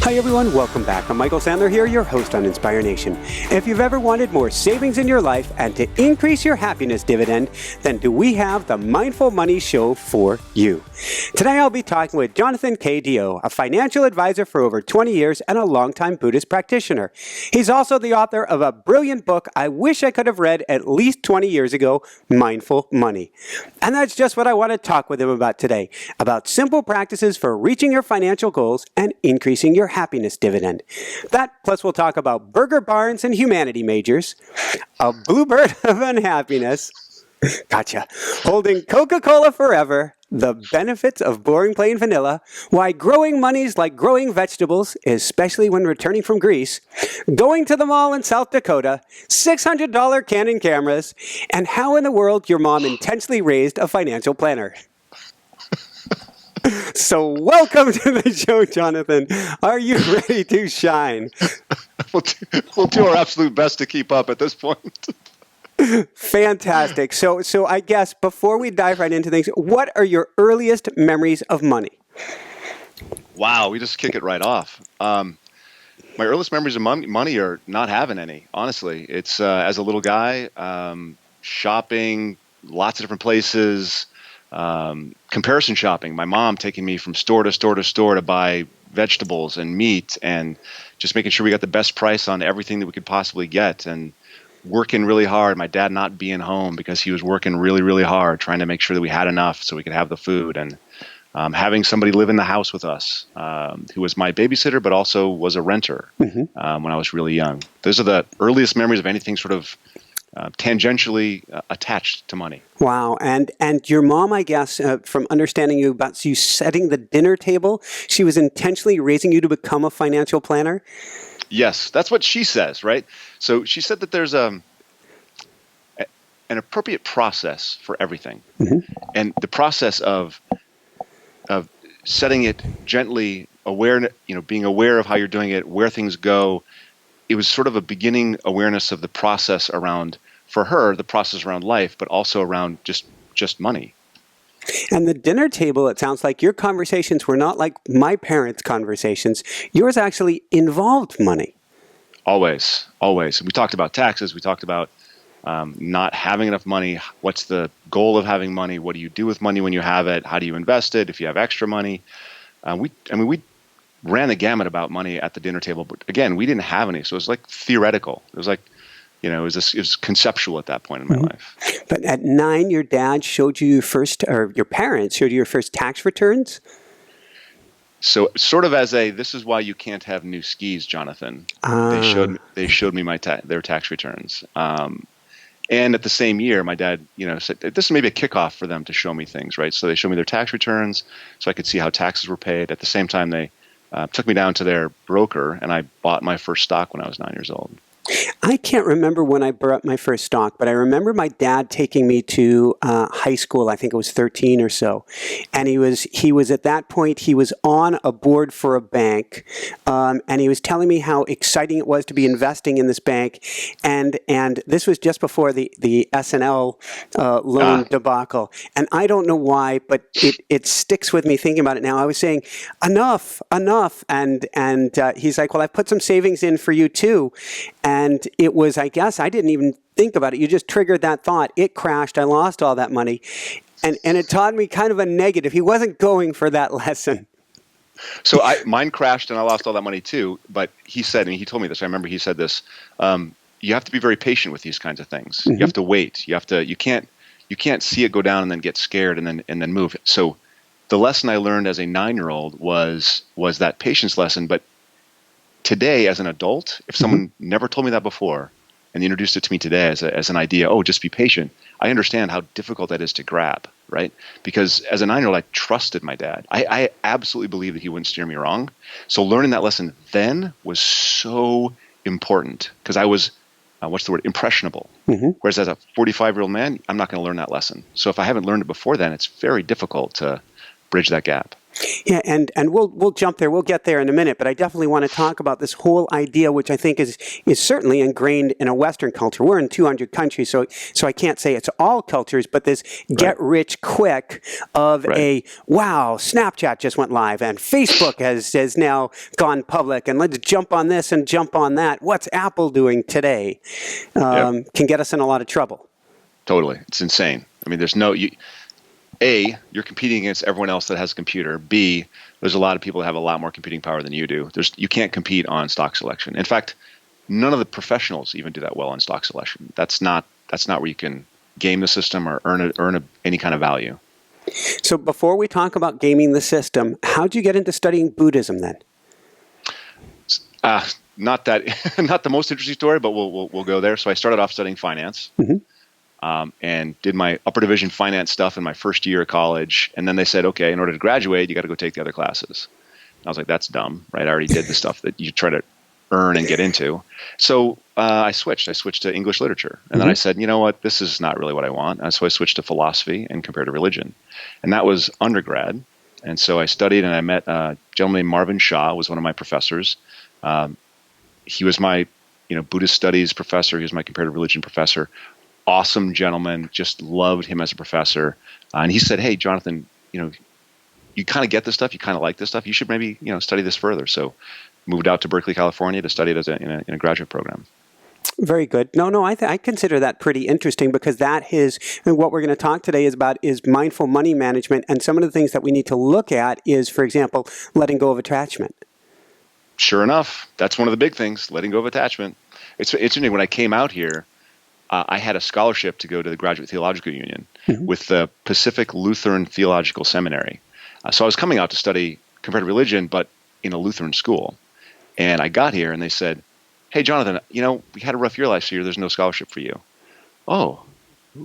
Hi everyone, welcome back. I'm Michael Sandler here, your host on Inspire Nation. If you've ever wanted more savings in your life and to increase your happiness dividend, then do we have the Mindful Money Show for you. Today I'll be talking with Jonathan K DeYoe, a financial advisor for over 20 years and a longtime Buddhist practitioner. He's also the author of a brilliant book I wish I could have read at least 20 years ago, Mindful Money. And that's just what I want to talk with him about today, about simple practices for reaching your financial goals and increasing your happiness dividend. That, plus we'll talk about burger barns and humanity majors, a bluebird of unhappiness, gotcha, holding Coca-Cola forever, the benefits of boring plain vanilla, why growing money's like growing vegetables, especially when returning from Greece, going to the mall in South Dakota, $600 Canon cameras, and how in the world your mom intentionally raised a financial planner. So welcome to the show, Jonathan. Are you ready to shine? We'll do our absolute best to keep up at this point. Fantastic. So I guess before we dive right into things, what are your earliest memories of money? Wow, we just kick it right off. My earliest memories of money are not having any, honestly. It's as a little guy, shopping, lots of different places, comparison shopping. My mom taking me from store to store to store to buy vegetables and meat and just making sure we got the best price on everything that we could possibly get, and working really hard. My dad not being home because he was working really, really hard trying to make sure that we had enough so we could have the food, and having somebody live in the house with us who was my babysitter but also was a renter when I was really young. Those are the earliest memories of anything sort of tangentially attached to money. Wow. And your mom, I guess, from understanding you about you setting the dinner table, she was intentionally raising you to become a financial planner? Yes, that's what she says, right? So she said that there's an appropriate process for everything. And the process of setting it gently, being aware of how you're doing it, where things go. It was sort of a beginning awareness of the process around, for her, the process around life, but also around just money. And the dinner table, it sounds like your conversations were not like my parents' conversations. Yours actually involved money. Always, always. We talked about taxes. We talked about not having enough money. What's the goal of having money? What do you do with money when you have it? How do you invest it if you have extra money? We ran the gamut about money at the dinner table, but again, we didn't have any, so it was like theoretical. It was like, it was conceptual at that point in my life. But at 9, your dad showed you your parents showed you your first tax returns? So sort of as this is why you can't have new skis, Jonathan. They showed me their tax returns. And at the same year, my dad, said this is maybe a kickoff for them to show me things, right? So they showed me their tax returns so I could see how taxes were paid. At the same time, they took me down to their broker, and I bought my first stock when I was 9 years old. I can't remember when I bought my first stock, but I remember my dad taking me to high school. I think it was 13 or so. And he was at that point, he was on a board for a bank. And he was telling me how exciting it was to be investing in this bank. And this was just before the SNL loan debacle. And I don't know why, but it sticks with me thinking about it now. I was saying, enough. And he's like, well, I've put some savings in for you too. And it was, I guess, I didn't even think about it. You just triggered that thought. It crashed. I lost all that money. And it taught me kind of a negative. He wasn't going for that lesson. So mine crashed and I lost all that money too. But he said, and he told me this, I remember he said this, you have to be very patient with these kinds of things. You have to wait. You can't see it go down and then get scared and then move. So the lesson I learned as a 9-year-old was that patience lesson. But today, as an adult, if someone never told me that before and introduced it to me today as an idea, just be patient, I understand how difficult that is to grab, right? Because as a 9-year-old, I trusted my dad. I absolutely believed that he wouldn't steer me wrong. So learning that lesson then was so important because I was, impressionable. Whereas as a 45-year-old man, I'm not going to learn that lesson. So if I haven't learned it before then, it's very difficult to bridge that gap. Yeah, and we'll jump there. We'll get there in a minute, but I definitely want to talk about this whole idea, which I think is certainly ingrained in a Western culture. We're in 200 countries, so I can't say it's all cultures, but this get rich quick of wow, Snapchat just went live, and Facebook has now gone public, and let's jump on this and jump on that. What's Apple doing today? Can get us in a lot of trouble. Totally, it's insane. I mean, there's no A, you're competing against everyone else that has a computer. B, there's a lot of people that have a lot more computing power than you do. You can't compete on stock selection. In fact, none of the professionals even do that well on stock selection. That's not where you can game the system or earn any kind of value. So before we talk about gaming the system, how'd you get into studying Buddhism then? Not the most interesting story, but we'll go there. So I started off studying finance. Mm-hmm. And did my upper division finance stuff in my first year of college. And then they said, okay, in order to graduate, you got to go take the other classes. And I was like, that's dumb, right? I already did the stuff that you try to earn and get into. So I switched. I switched to English literature. And then I said, you know what? This is not really what I want. And so I switched to philosophy and comparative religion. And that was undergrad. And so I studied, and I met a gentleman named Marvin Shaw, was one of my professors. He was my Buddhist studies professor. He was my comparative religion professor. Awesome gentleman, just loved him as a professor. And he said, hey, Jonathan, you kind of get this stuff. You kind of like this stuff. You should maybe, study this further. So moved out to Berkeley, California to study it in a graduate program. Very good. No, I consider that pretty interesting, because that is what we're going to talk today is mindful money management. And some of the things that we need to look at is, for example, letting go of attachment. Sure enough, that's one of the big things, letting go of attachment. It's interesting. When I came out here, I had a scholarship to go to the Graduate Theological Union with the Pacific Lutheran Theological Seminary. So I was coming out to study comparative religion, but in a Lutheran school. And I got here and they said, hey, Jonathan, we had a rough year last year. There's no scholarship for you. Oh,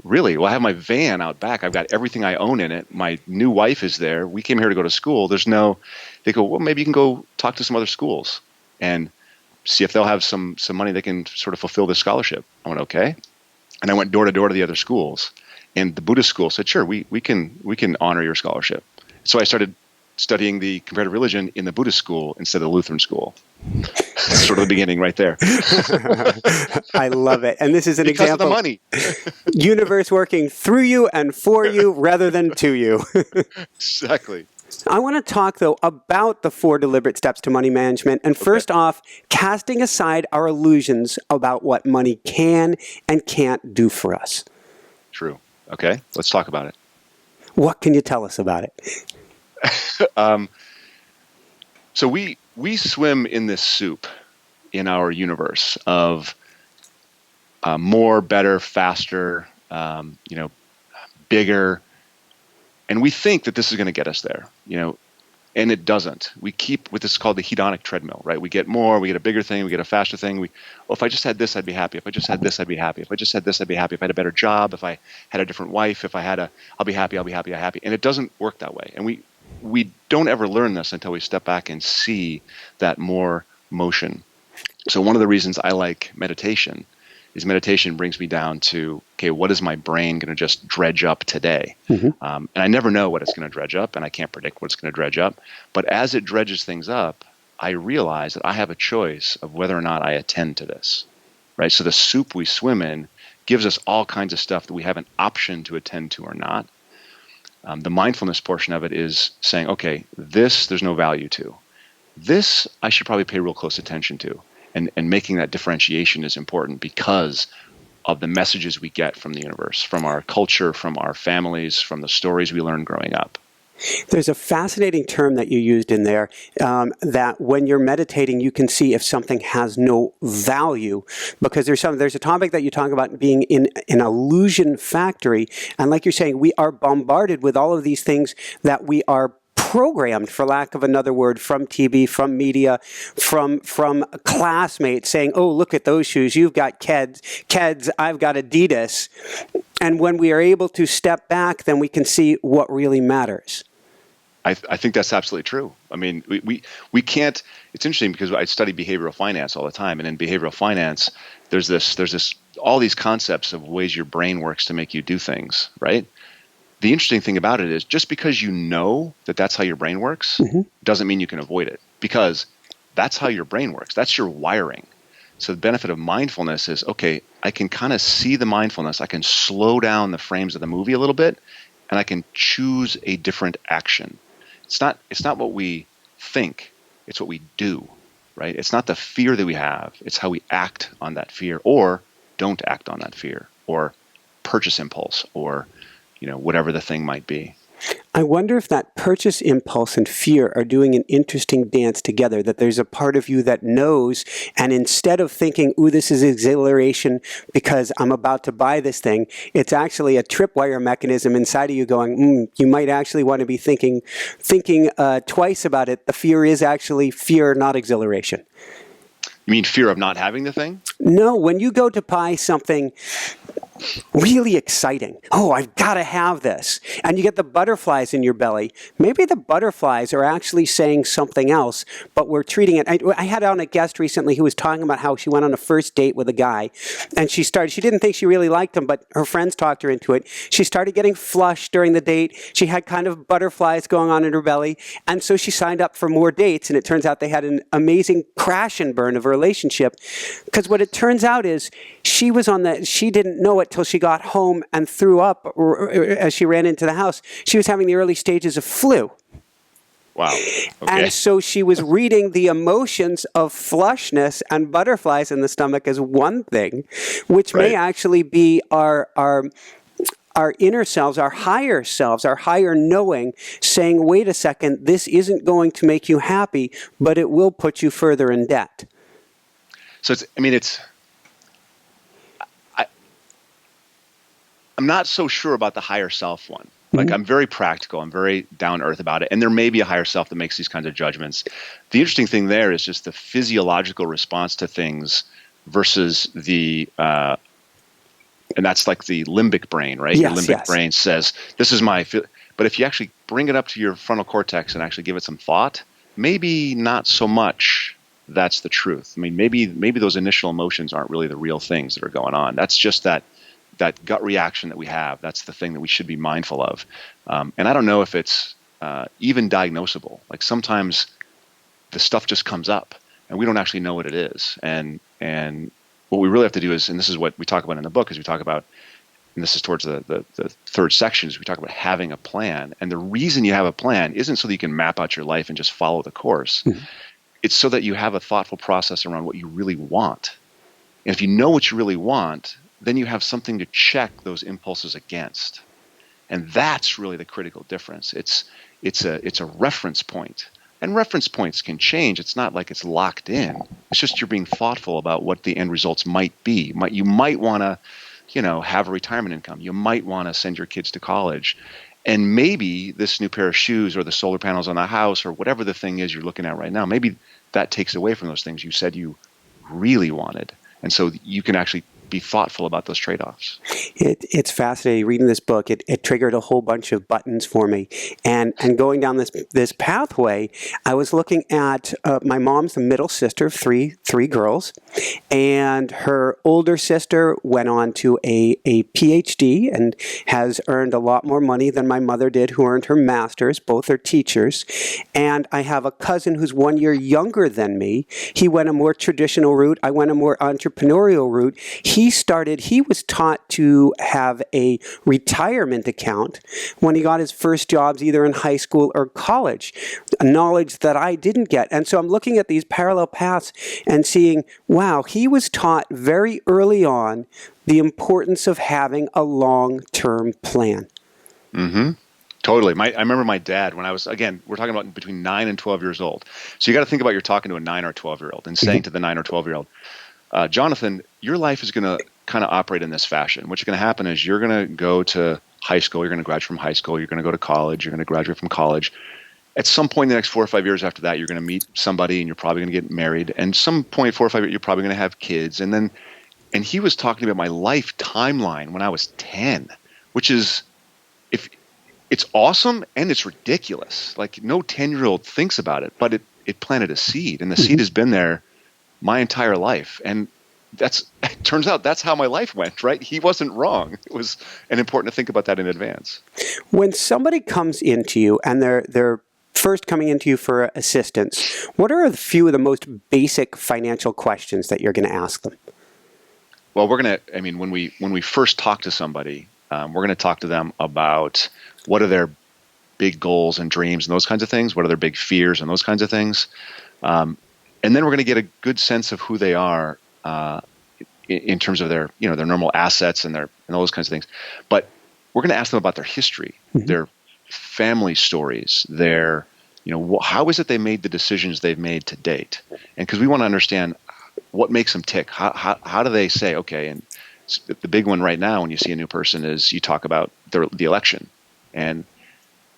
really? Well, I have my van out back. I've got everything I own in it. My new wife is there. We came here to go to school. They go, well, maybe you can go talk to some other schools and see if they'll have some money they can sort of fulfill this scholarship. I went, okay. And I went door to door to the other schools, and the Buddhist school said, sure, we can honor your scholarship. So I started studying the comparative religion in the Buddhist school instead of the Lutheran school. That's sort of the beginning right there. I love it. And this is an example of the money. Universe working through you and for you rather than to you. Exactly. I want to talk, though, about the 4 deliberate steps to money management. And first off, casting aside our illusions about what money can and can't do for us. True. Okay, let's talk about it. What can you tell us about it? So we swim in this soup in our universe of more, better, faster, bigger. And we think that this is going to get us there, and it doesn't. We keep what is called the hedonic treadmill, right? We get more, we get a bigger thing, we get a faster thing. If I just had this, I'd be happy. If I just had this, I'd be happy. If I just had this, I'd be happy. If I had a better job, if I had a different wife, I'll be happy, I'll be happy, I'm happy. And it doesn't work that way. And we don't ever learn this until we step back and see that more motion. So one of the reasons I like meditation is meditation brings me down to, okay, what is my brain going to just dredge up today? And I never know what it's going to dredge up, and I can't predict what it's going to dredge up. But as it dredges things up, I realize that I have a choice of whether or not I attend to this, right? So the soup we swim in gives us all kinds of stuff that we have an option to attend to or not. The mindfulness portion of it is saying, okay, this there's no value to. This I should probably pay real close attention to. And making that differentiation is important because of the messages we get from the universe, from our culture, from our families, from the stories we learn growing up. There's a fascinating term that you used in there, that when you're meditating, you can see if something has no value, because there's a topic that you talk about being in an illusion factory. And like you're saying, we are bombarded with all of these things that we are programmed, for lack of another word, from TV, from media, from classmates saying, oh, look at those shoes. You've got Keds, I've got Adidas. And when we are able to step back, then we can see what really matters. I think that's absolutely true. I mean, we can't. It's interesting because I study behavioral finance all the time, and in behavioral finance, there's all these concepts of ways your brain works to make you do things, right? the interesting thing about it is just because you know that that's how your brain works doesn't mean you can avoid it, because that's how your brain works. That's your wiring. So the benefit of mindfulness is, okay, I can kind of see the mindfulness. I can slow down the frames of the movie a little bit, and I can choose a different action. It's not what we think, it's what we do, right? It's not the fear that we have, it's how we act on that fear, or don't act on that fear, or purchase impulse, or whatever the thing might be. I wonder if that purchase impulse and fear are doing an interesting dance together, that there's a part of you that knows, and instead of thinking, ooh, this is exhilaration because I'm about to buy this thing, it's actually a tripwire mechanism inside of you going, you might actually want to be thinking twice about it. The fear is actually fear, not exhilaration. You mean fear of not having the thing? No, when you go to buy something really exciting, oh, I've got to have this, and you get the butterflies in your belly, maybe the butterflies are actually saying something else, but we're treating it. I had on a guest recently who was talking about how she went on a first date with a guy, and she didn't think she really liked him, but her friends talked her into it. She started getting flushed during the date. She had kind of butterflies going on in her belly, and so she signed up for more dates, and it turns out they had an amazing crash and burn of a relationship, because what it turns out is she didn't know it till she got home and threw up as she ran into the house. She was having the early stages of flu. Wow. Okay. And so she was reading the emotions of flushness and butterflies in the stomach as one thing, which may actually be our inner selves, our higher knowing, saying, wait a second, this isn't going to make you happy, but it will put you further in debt. So I'm not so sure about the higher self one. Like, I'm very practical. I'm very down to earth about it. And there may be a higher self that makes these kinds of judgments. The interesting thing there is just the physiological response to things versus and that's like the limbic brain, right? Yes, your limbic brain says, this is but if you actually bring it up to your frontal cortex and actually give it some thought, maybe not so much that's the truth. I mean, maybe those initial emotions aren't really the real things that are going on. That's just that gut reaction that we have. That's the thing that we should be mindful of. And I don't know if it's even diagnosable. Like, sometimes the stuff just comes up and we don't actually know what it is. And what we really have to do is, and this is what we talk about in the book, is we talk about, and this is towards the third section, is we talk about having a plan. And the reason you have a plan isn't so that you can map out your life and just follow the course. Mm-hmm. It's so that you have a thoughtful process around what you really want. And if you know what you really want, then you have something to check those impulses against. And that's really the critical difference. It's a reference point. And reference points can change. It's not like it's locked in. It's just you're being thoughtful about what the end results might be. You might want to, have a retirement income. You might want to send your kids to college. And maybe this new pair of shoes or the solar panels on the house or whatever the thing is you're looking at right now, maybe that takes away from those things you said you really wanted. And so you can actually be thoughtful about those trade-offs. It's fascinating. Reading this book, it triggered a whole bunch of buttons for me. And going down this pathway, I was looking at my mom's the middle sister of three girls, and her older sister went on to a PhD and has earned a lot more money than my mother did, who earned her master's. Both are teachers. And I have a cousin who's 1 year younger than me. He went a more traditional route. I went a more entrepreneurial route. He was taught to have a retirement account when he got his first jobs either in high school or college, a knowledge that I didn't get. And so I'm looking at these parallel paths and seeing, wow, he was taught very early on the importance of having a long-term plan. Mm-hmm. Totally. I remember my dad when I was, again, we're talking about between 9 and 12 years old. So you got to think about you're talking to a 9 or 12-year-old and saying to the 9 or 12-year-old, Jonathan, your life is going to kind of operate in this fashion. What's going to happen is you're going to go to high school, you're going to graduate from high school, you're going to go to college, you're going to graduate from college. At some point in the next 4 or 5 years after that, you're going to meet somebody and you're probably going to get married. And some point, 4 or 5 years, you're probably going to have kids. And he was talking about my life timeline when I was 10, which is, if it's awesome and it's ridiculous. Like, no 10-year-old thinks about it, but it planted a seed, and the seed has been there my entire life. And turns out that's how my life went, right? He wasn't wrong. It was important to think about that in advance. When somebody comes into you and they're first coming into you for assistance, what are a few of the most basic financial questions that you're going to ask them? Well, when we first talk to somebody, we're going to talk to them about what are their big goals and dreams and those kinds of things. What are their big fears and those kinds of things? And then we're going to get a good sense of who they are in terms of their normal assets and those kinds of things. But we're going to ask them about their history, their family stories, their, how is it they made the decisions they've made to date? And because we want to understand what makes them tick. How do they say, okay, and the big one right now when you see a new person is you talk about the election. And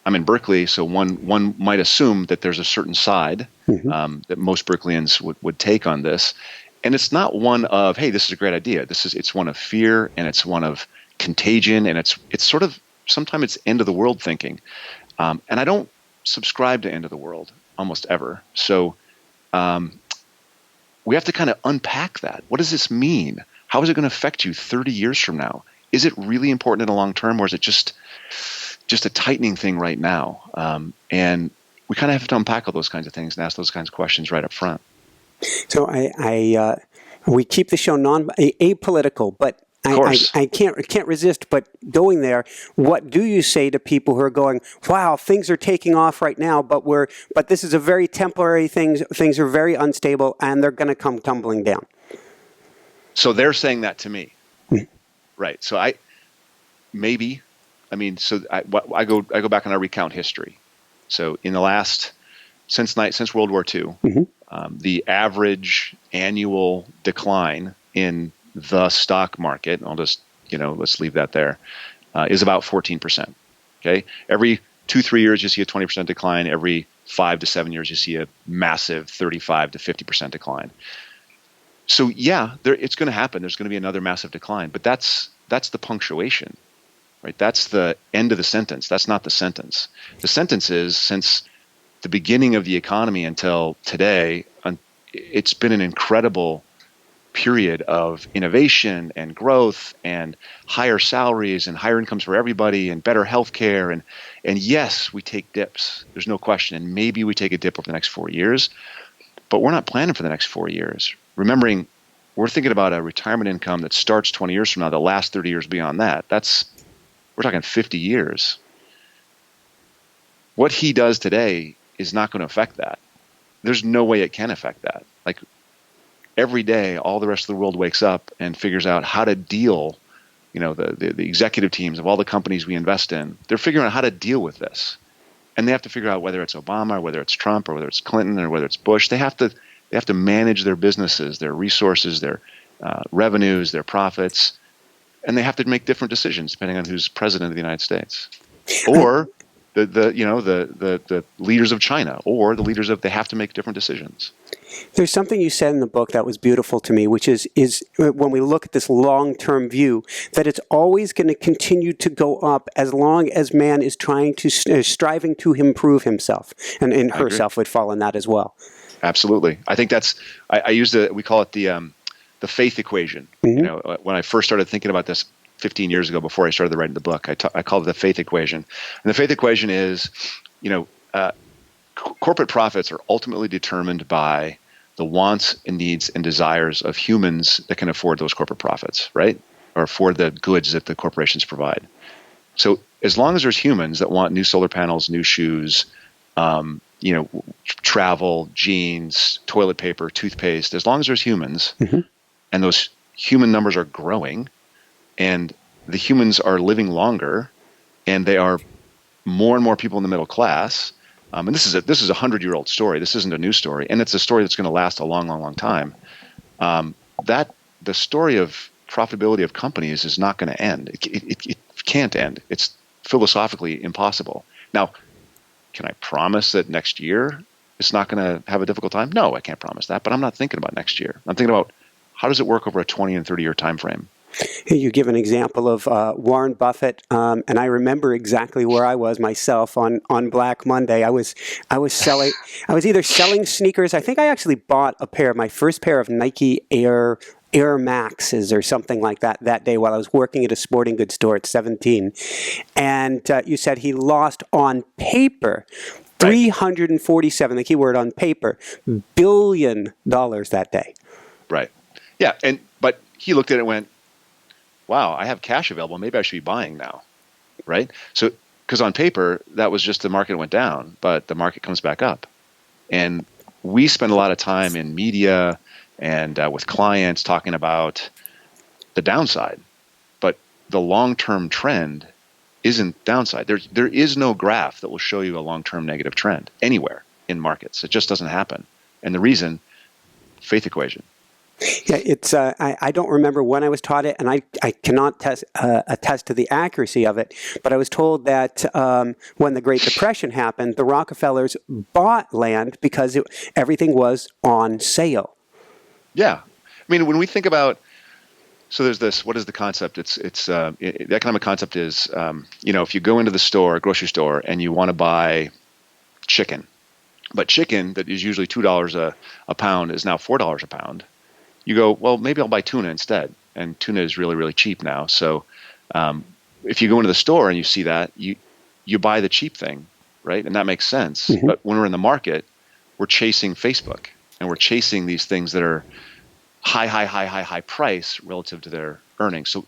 I'm in Berkeley, so one might assume that there's a certain side that most Berkeleyans would take on this. And it's not one of, hey, this is a great idea. It's one of fear, and it's one of contagion, and it's sort of, sometimes it's end of the world thinking. And I don't subscribe to end of the world almost ever. So we have to kind of unpack that. What does this mean? How is it going to affect you 30 years from now? Is it really important in the long term, or is it just a tightening thing right now? And we kind of have to unpack all those kinds of things and ask those kinds of questions right up front. So we keep the show apolitical, but I can't resist but going there. What do you say to people who are going, wow, things are taking off right now, but this is a very temporary thing. Things are very unstable, and they're going to come tumbling down. So they're saying that to me, right? So I go back and I recount history. So in the last since World War II, the average annual decline in the stock market, I'll just, let's leave that there, is about 14%. Okay. Every 2-3 years, you see a 20% decline. Every 5 to 7 years, you see a massive 35 to 50% decline. So yeah, it's going to happen. There's going to be another massive decline, but that's the punctuation, right? That's the end of the sentence. That's not the sentence. The sentence is, since the beginning of the economy until today, it's been an incredible period of innovation and growth and higher salaries and higher incomes for everybody and better healthcare. And yes, we take dips. There's no question. And maybe we take a dip over the next 4 years, but we're not planning for the next 4 years. Remembering, we're thinking about a retirement income that starts 20 years from now, the last 30 years beyond that. We're talking 50 years. What he does today is not going to affect that. There's no way it can affect that. Like, every day, all the rest of the world wakes up and figures out how to deal, the executive teams of all the companies we invest in, they're figuring out how to deal with this. And they have to figure out whether it's Obama or whether it's Trump or whether it's Clinton or whether it's Bush. They have to manage their businesses, their resources, their revenues, their profits, and they have to make different decisions depending on who's president of the United States, or the leaders of China, or the leaders they have to make different decisions. There's something you said in the book that was beautiful to me, which is when we look at this long-term view, that it's always going to continue to go up as long as man is striving to improve himself, and herself would fall in that as well. Absolutely. I think that's, we call it the faith equation. When I first started thinking about this 15 years ago, before I started writing the book, I called it the faith equation. And the faith equation is, corporate profits are ultimately determined by the wants and needs and desires of humans that can afford those corporate profits, right? Or afford the goods that the corporations provide. So as long as there's humans that want new solar panels, new shoes, travel, jeans, toilet paper, toothpaste, as long as there's humans, and those human numbers are growing, and the humans are living longer, and they are more and more people in the middle class. And this is a 100-year-old story. This isn't a new story, and it's a story that's going to last a long, long, long time. That the story of profitability of companies is not going to end. It can't end. It's philosophically impossible. Now, can I promise that next year it's not going to have a difficult time? No, I can't promise that. But I'm not thinking about next year. I'm thinking about, how does it work over a 20 and 30-year time frame? You give an example of Warren Buffett, and I remember exactly where I was myself on Black Monday. I was either selling sneakers. I think I actually bought my first pair of Nike Air Air Maxes or something like that day while I was working at a sporting goods store at 17. And you said he lost on paper $347, the keyword on paper, billion dollars that day. Right. Yeah. But he looked at it and went, wow, I have cash available. Maybe I should be buying now. Right. So, because on paper, that was just the market went down, but the market comes back up. And we spend a lot of time in media and with clients talking about the downside. But the long-term trend isn't downside. There is no graph that will show you a long-term negative trend anywhere in markets. It just doesn't happen. And the reason, faith equation. Yeah, it's. I don't remember when I was taught it, and I cannot attest to the accuracy of it. But I was told that when the Great Depression happened, the Rockefellers bought land because everything was on sale. Yeah, I mean, when we think about, so there's this. What is the concept? The economic concept is, if you go into the store, grocery store, and you want to buy chicken, but chicken that is usually $2 a pound is now $4 a pound. You go, well, maybe I'll buy tuna instead. And tuna is really, really cheap now. So if you go into the store and you see that, you buy the cheap thing, right? And that makes sense. Mm-hmm. But when we're in the market, we're chasing Facebook. And we're chasing these things that are high price relative to their earnings. So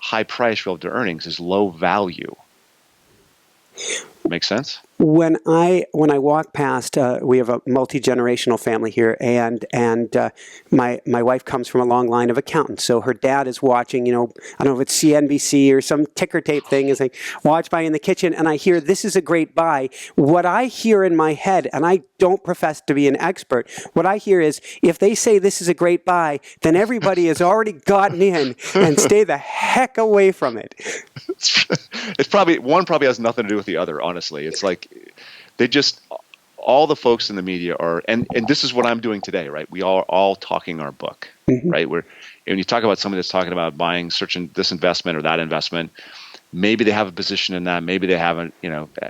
high price relative to earnings is low value. Make sense? When I walk past, we have a multi-generational family here, and my wife comes from a long line of accountants. So her dad is watching, I don't know if it's CNBC or some ticker tape thing, is like, watch by in the kitchen, and I hear, this is a great buy. What I hear in my head, and I don't profess to be an expert, what I hear is, if they say this is a great buy, then everybody has already gotten in, and stay the heck away from it. It's probably, one probably has nothing to do with the other, honestly. It's like, all the folks in the media are, and this is what I'm doing today, right? We are all talking our book, mm-hmm. right? When you talk about somebody that's talking about buying, searching this investment or that investment, maybe they have a position in that, maybe they have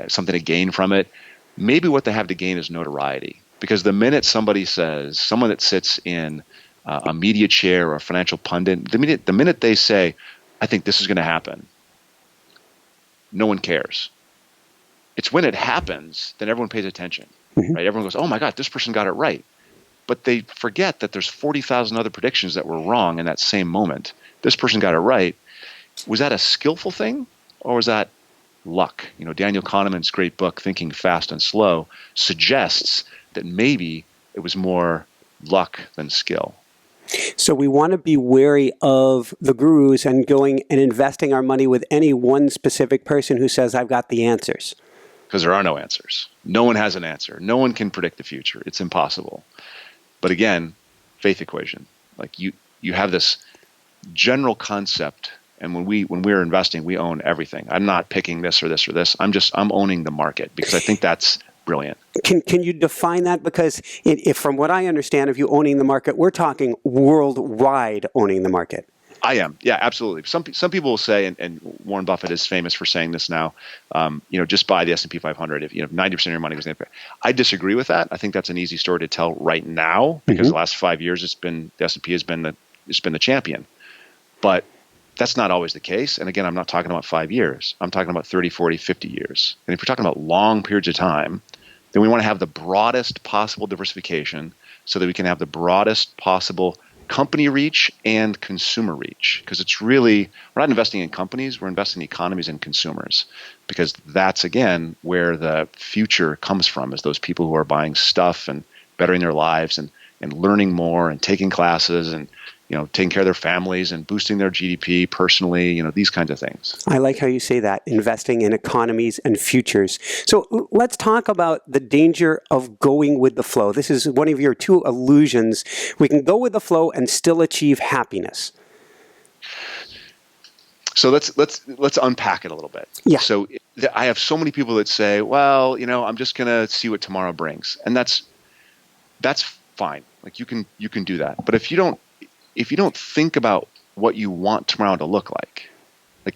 something to gain from it. Maybe what they have to gain is notoriety, because the minute somebody says, someone that sits in a media chair or a financial pundit, the minute they say, I think this is going to happen, no one cares. It's when it happens, then everyone pays attention, mm-hmm. right? Everyone goes, oh my God, this person got it right. But they forget that there's 40,000 other predictions that were wrong in that same moment. This person got it right. Was that a skillful thing, or was that luck? Daniel Kahneman's great book, Thinking Fast and Slow, suggests that maybe it was more luck than skill. So we want to be wary of the gurus and going and investing our money with any one specific person who says, I've got the answers. Because there are no answers. No one has an answer. No one can predict the future. It's impossible. But again, faith equation. Like you have this general concept, and when we're investing, we own everything. I'm not picking this or this or this. I'm owning the market, because I think that's brilliant. Can you define that? Because if from what I understand of you owning the market, we're talking worldwide owning the market. I am. Yeah, absolutely. Some people will say, and Warren Buffett is famous for saying this now, just buy the S&P 500 if 90% of your money goes in there. I disagree with that. I think that's an easy story to tell right now, because the last 5 years the S&P has been the champion. But that's not always the case. And again, I'm not talking about 5 years. I'm talking about 30, 40, 50 years. And if we're talking about long periods of time, then we want to have the broadest possible diversification so that we can have the broadest possible company reach and consumer reach, because it's really, we're not investing in companies, we're investing in economies and consumers, because that's, again, where the future comes from, is those people who are buying stuff and bettering their lives and learning more and taking classes and taking care of their families and boosting their GDP personally, these kinds of things. I like how you say that, investing in economies and futures. So let's talk about the danger of going with the flow. This is one of your two illusions. We can go with the flow and still achieve happiness. So let's unpack it a little bit. Yeah. So I have so many people that say, well, I'm just going to see what tomorrow brings. And that's fine. Like you can do that. But if you don't think about what you want tomorrow to look like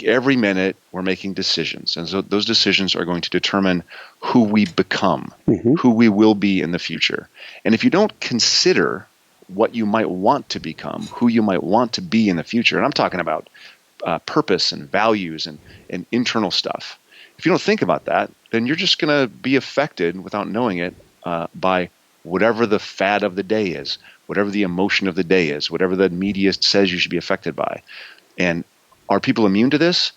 every minute we're making decisions. And so those decisions are going to determine who we become, mm-hmm. who we will be in the future. And if you don't consider what you might want to become, who you might want to be in the future. And I'm talking about purpose and values and internal stuff. If you don't think about that, then you're just going to be affected without knowing it by whatever the fad of the day is, whatever the emotion of the day is, whatever the media says you should be affected by. And are people immune to this?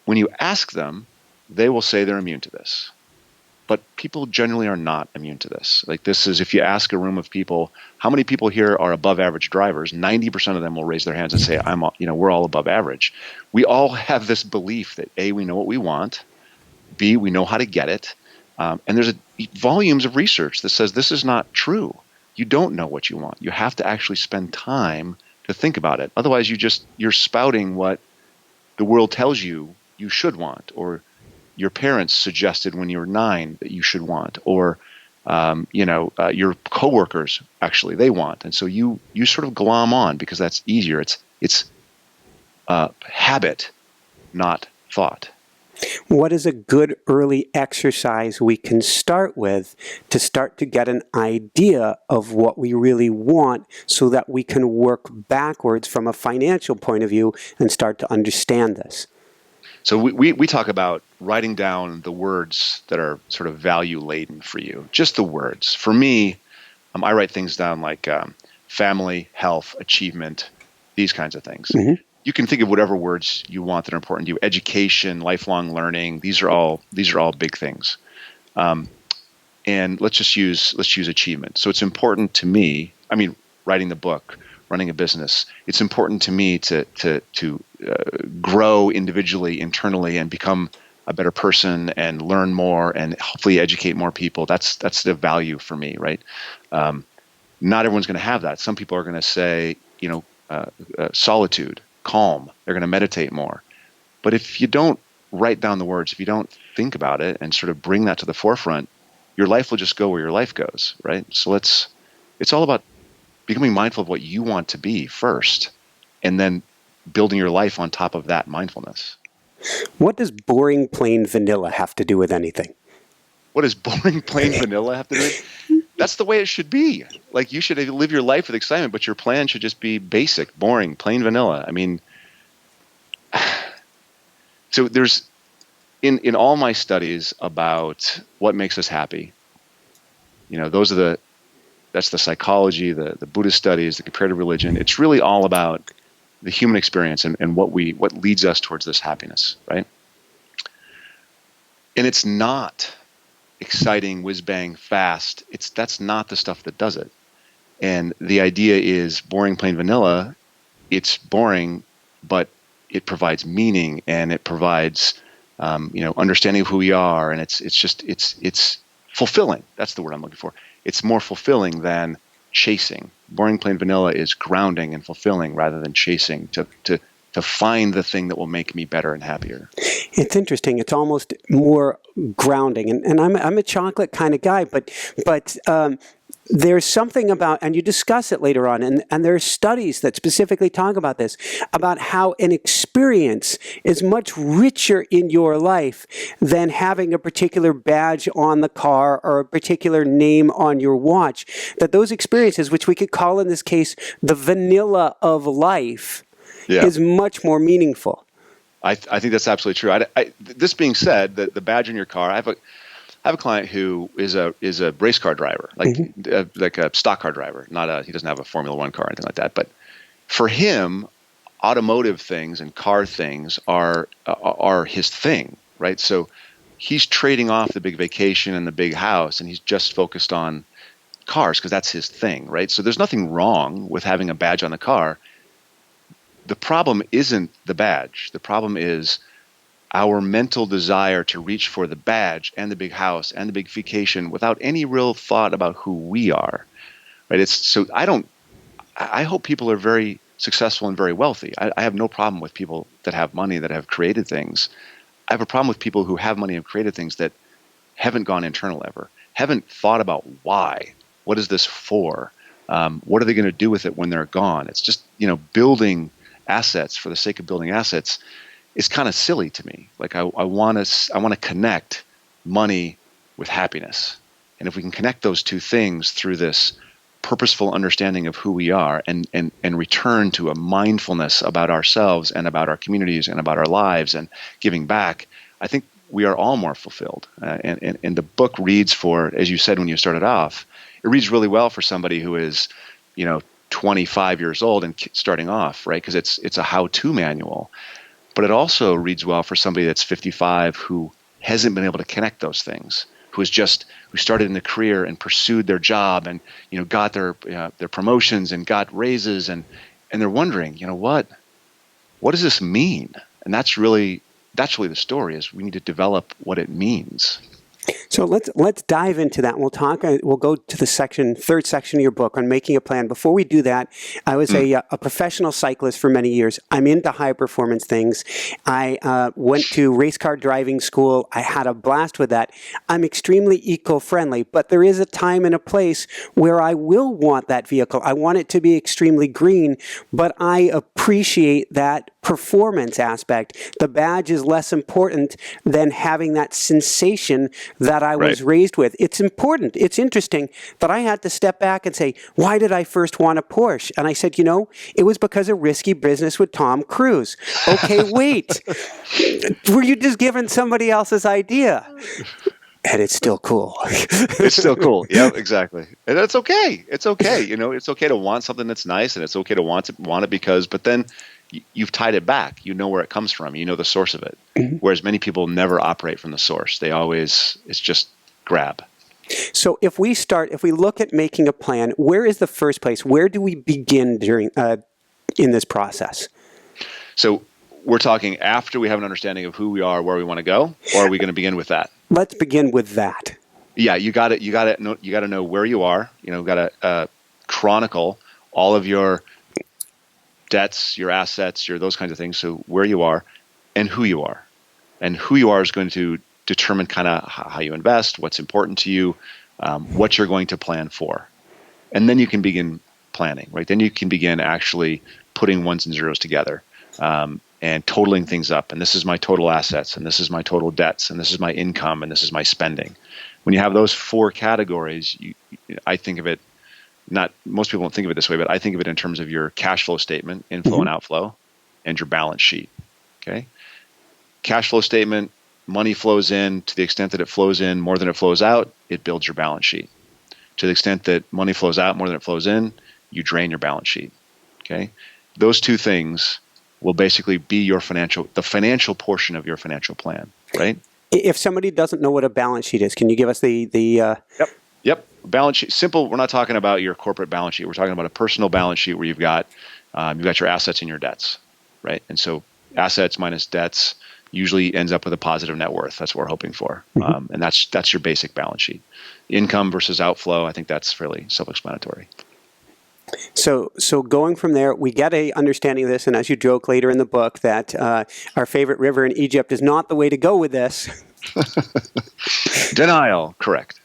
When you ask them, they will say they're immune to this. But people generally are not immune to this. Like, this is, if you ask a room of people, how many people here are above average drivers? 90% of them will raise their hands and say, we're all above average. We all have this belief that A, we know what we want, B, we know how to get it. And there's volumes of research that says this is not true. You don't know what you want. You have to actually spend time to think about it. Otherwise, you're spouting what the world tells you you should want, or your parents suggested when you were 9 that you should want, or your coworkers actually they want, and so you sort of glom on because that's easier. It's habit, not thought. What is a good early exercise we can start with to start to get an idea of what we really want so that we can work backwards from a financial point of view and start to understand this? So we talk about writing down the words that are sort of value laden for you, just the words. For me, I write things down like family, health, achievement, these kinds of things. Mm-hmm. You can think of whatever words you want that are important to you. Education, lifelong learning, these are all big things. And let's use achievement. So it's important to me. I mean, writing the book, running a business. It's important to me to grow individually, internally, and become a better person and learn more and hopefully educate more people. That's the value for me, right? Not everyone's going to have that. Some people are going to say, solitude, calm. They're going to meditate more. But if you don't write down the words, if you don't think about it and sort of bring that to the forefront, your life will just go where your life goes, right? So it's all about becoming mindful of what you want to be first, and then building your life on top of that mindfulness. What does boring plain vanilla have to do with anything? What does boring plain vanilla have to do with? That's the way it should be. Like, you should live your life with excitement, but your plan should just be basic, boring, plain vanilla. I mean, so there's in all my studies about what makes us happy, that's the psychology, the Buddhist studies, the comparative religion. It's really all about the human experience and what leads us towards this happiness, right? And it's not exciting, whiz-bang, fast. That's not the stuff that does it. And the idea is boring, plain vanilla. It's boring, but it provides meaning and it provides, understanding of who we are, and it's fulfilling. That's the word I'm looking for. It's more fulfilling than chasing. Boring, plain vanilla is grounding and fulfilling rather than chasing to find the thing that will make me better and happier. It's interesting. It's almost more grounding. And I'm a chocolate kind of guy, but there's something about, and you discuss it later on, and there are studies that specifically talk about this, about how an experience is much richer in your life than having a particular badge on the car or a particular name on your watch. That those experiences, which we could call in this case the vanilla of life, is much more meaningful. I think that's absolutely true. This being said, the badge on your car, I have a client who is a race car driver, like a stock car driver. He doesn't have a Formula One car or anything like that. But for him, automotive things and car things are his thing, right? So he's trading off the big vacation and the big house, and he's just focused on cars because that's his thing, right? So there's nothing wrong with having a badge on the car. The problem isn't the badge. The problem is our mental desire to reach for the badge and the big house and the big vacation without any real thought about who we are, right? I hope people are very successful and very wealthy. I have no problem with people that have money that have created things. I have a problem with people who have money and have created things that haven't gone internal ever, haven't thought about why. What is this for? What are they going to do with it when they're gone? It's just, building assets for the sake of building assets is kind of silly to me. Like, I want to connect money with happiness. And if we can connect those two things through this purposeful understanding of who we are and return to a mindfulness about ourselves and about our communities and about our lives and giving back, I think we are all more fulfilled. And the book reads for, as you said when you started off, it reads really well for somebody who is, 25 years old and starting off, right? Because it's a how-to manual. But it also reads well for somebody that's 55 who hasn't been able to connect those things, who started in the career and pursued their job and got their promotions and got raises and they're wondering, what does this mean? And that's really the story, is we need to develop what it means. So let's dive into that. We'll go to the third section of your book on making a plan. Before we do that, I was a professional cyclist for many years. I'm into high performance things. I went to race car driving school. I had a blast with that. I'm extremely eco-friendly, but there is a time and a place where I will want that vehicle. I want it to be extremely green, but I appreciate that performance aspect. The badge is less important than having that sensation that I was raised with. It's important. It's interesting that I had to step back and say, why did I first want a Porsche? And I said, it was because of Risky Business with Tom Cruise. Okay, wait. Were you just giving somebody else's idea? And it's still cool. It's still cool. Yeah, exactly. And that's okay. It's okay. It's okay to want something that's nice, and it's okay to want it because, but then you've tied it back. You know where it comes from. You know the source of it. Mm-hmm. Whereas many people never operate from the source. It's just grab. So if we look at making a plan, where is the first place? Where do we begin in this process? So we're talking after we have an understanding of who we are, where we want to go, or are we going to begin with that? Let's begin with that. Yeah, you got to know where you are. Got to chronicle all of your debts, your assets, those kinds of things. So where you are and who you are. And who you are is going to determine kind of how you invest, what's important to you, what you're going to plan for. And then you can begin planning, right? Then you can begin actually putting ones and zeros together and totaling things up. And this is my total assets, and this is my total debts, and this is my income, and this is my spending. When you have those four categories, I think of it, most people don't think of it this way, but I think of it in terms of your cash flow statement, inflow and outflow, and your balance sheet. Okay? Cash flow statement, money flows in to the extent that it flows in more than it flows out, it builds your balance sheet. To the extent that money flows out more than it flows in, you drain your balance sheet. Okay? Those two things will basically be the financial portion of your financial plan, right? If somebody doesn't know what a balance sheet is, can you give us the Yep. Balance sheet. Simple. We're not talking about your corporate balance sheet. We're talking about a personal balance sheet where you've got your assets and your debts, right? And so assets minus debts usually ends up with a positive net worth. That's what we're hoping for. Mm-hmm. And that's your basic balance sheet. Income versus outflow, I think that's fairly self-explanatory. So going from there, we get a understanding of this, and as you joke later in the book, that our favorite river in Egypt is not the way to go with this. Denial, correct.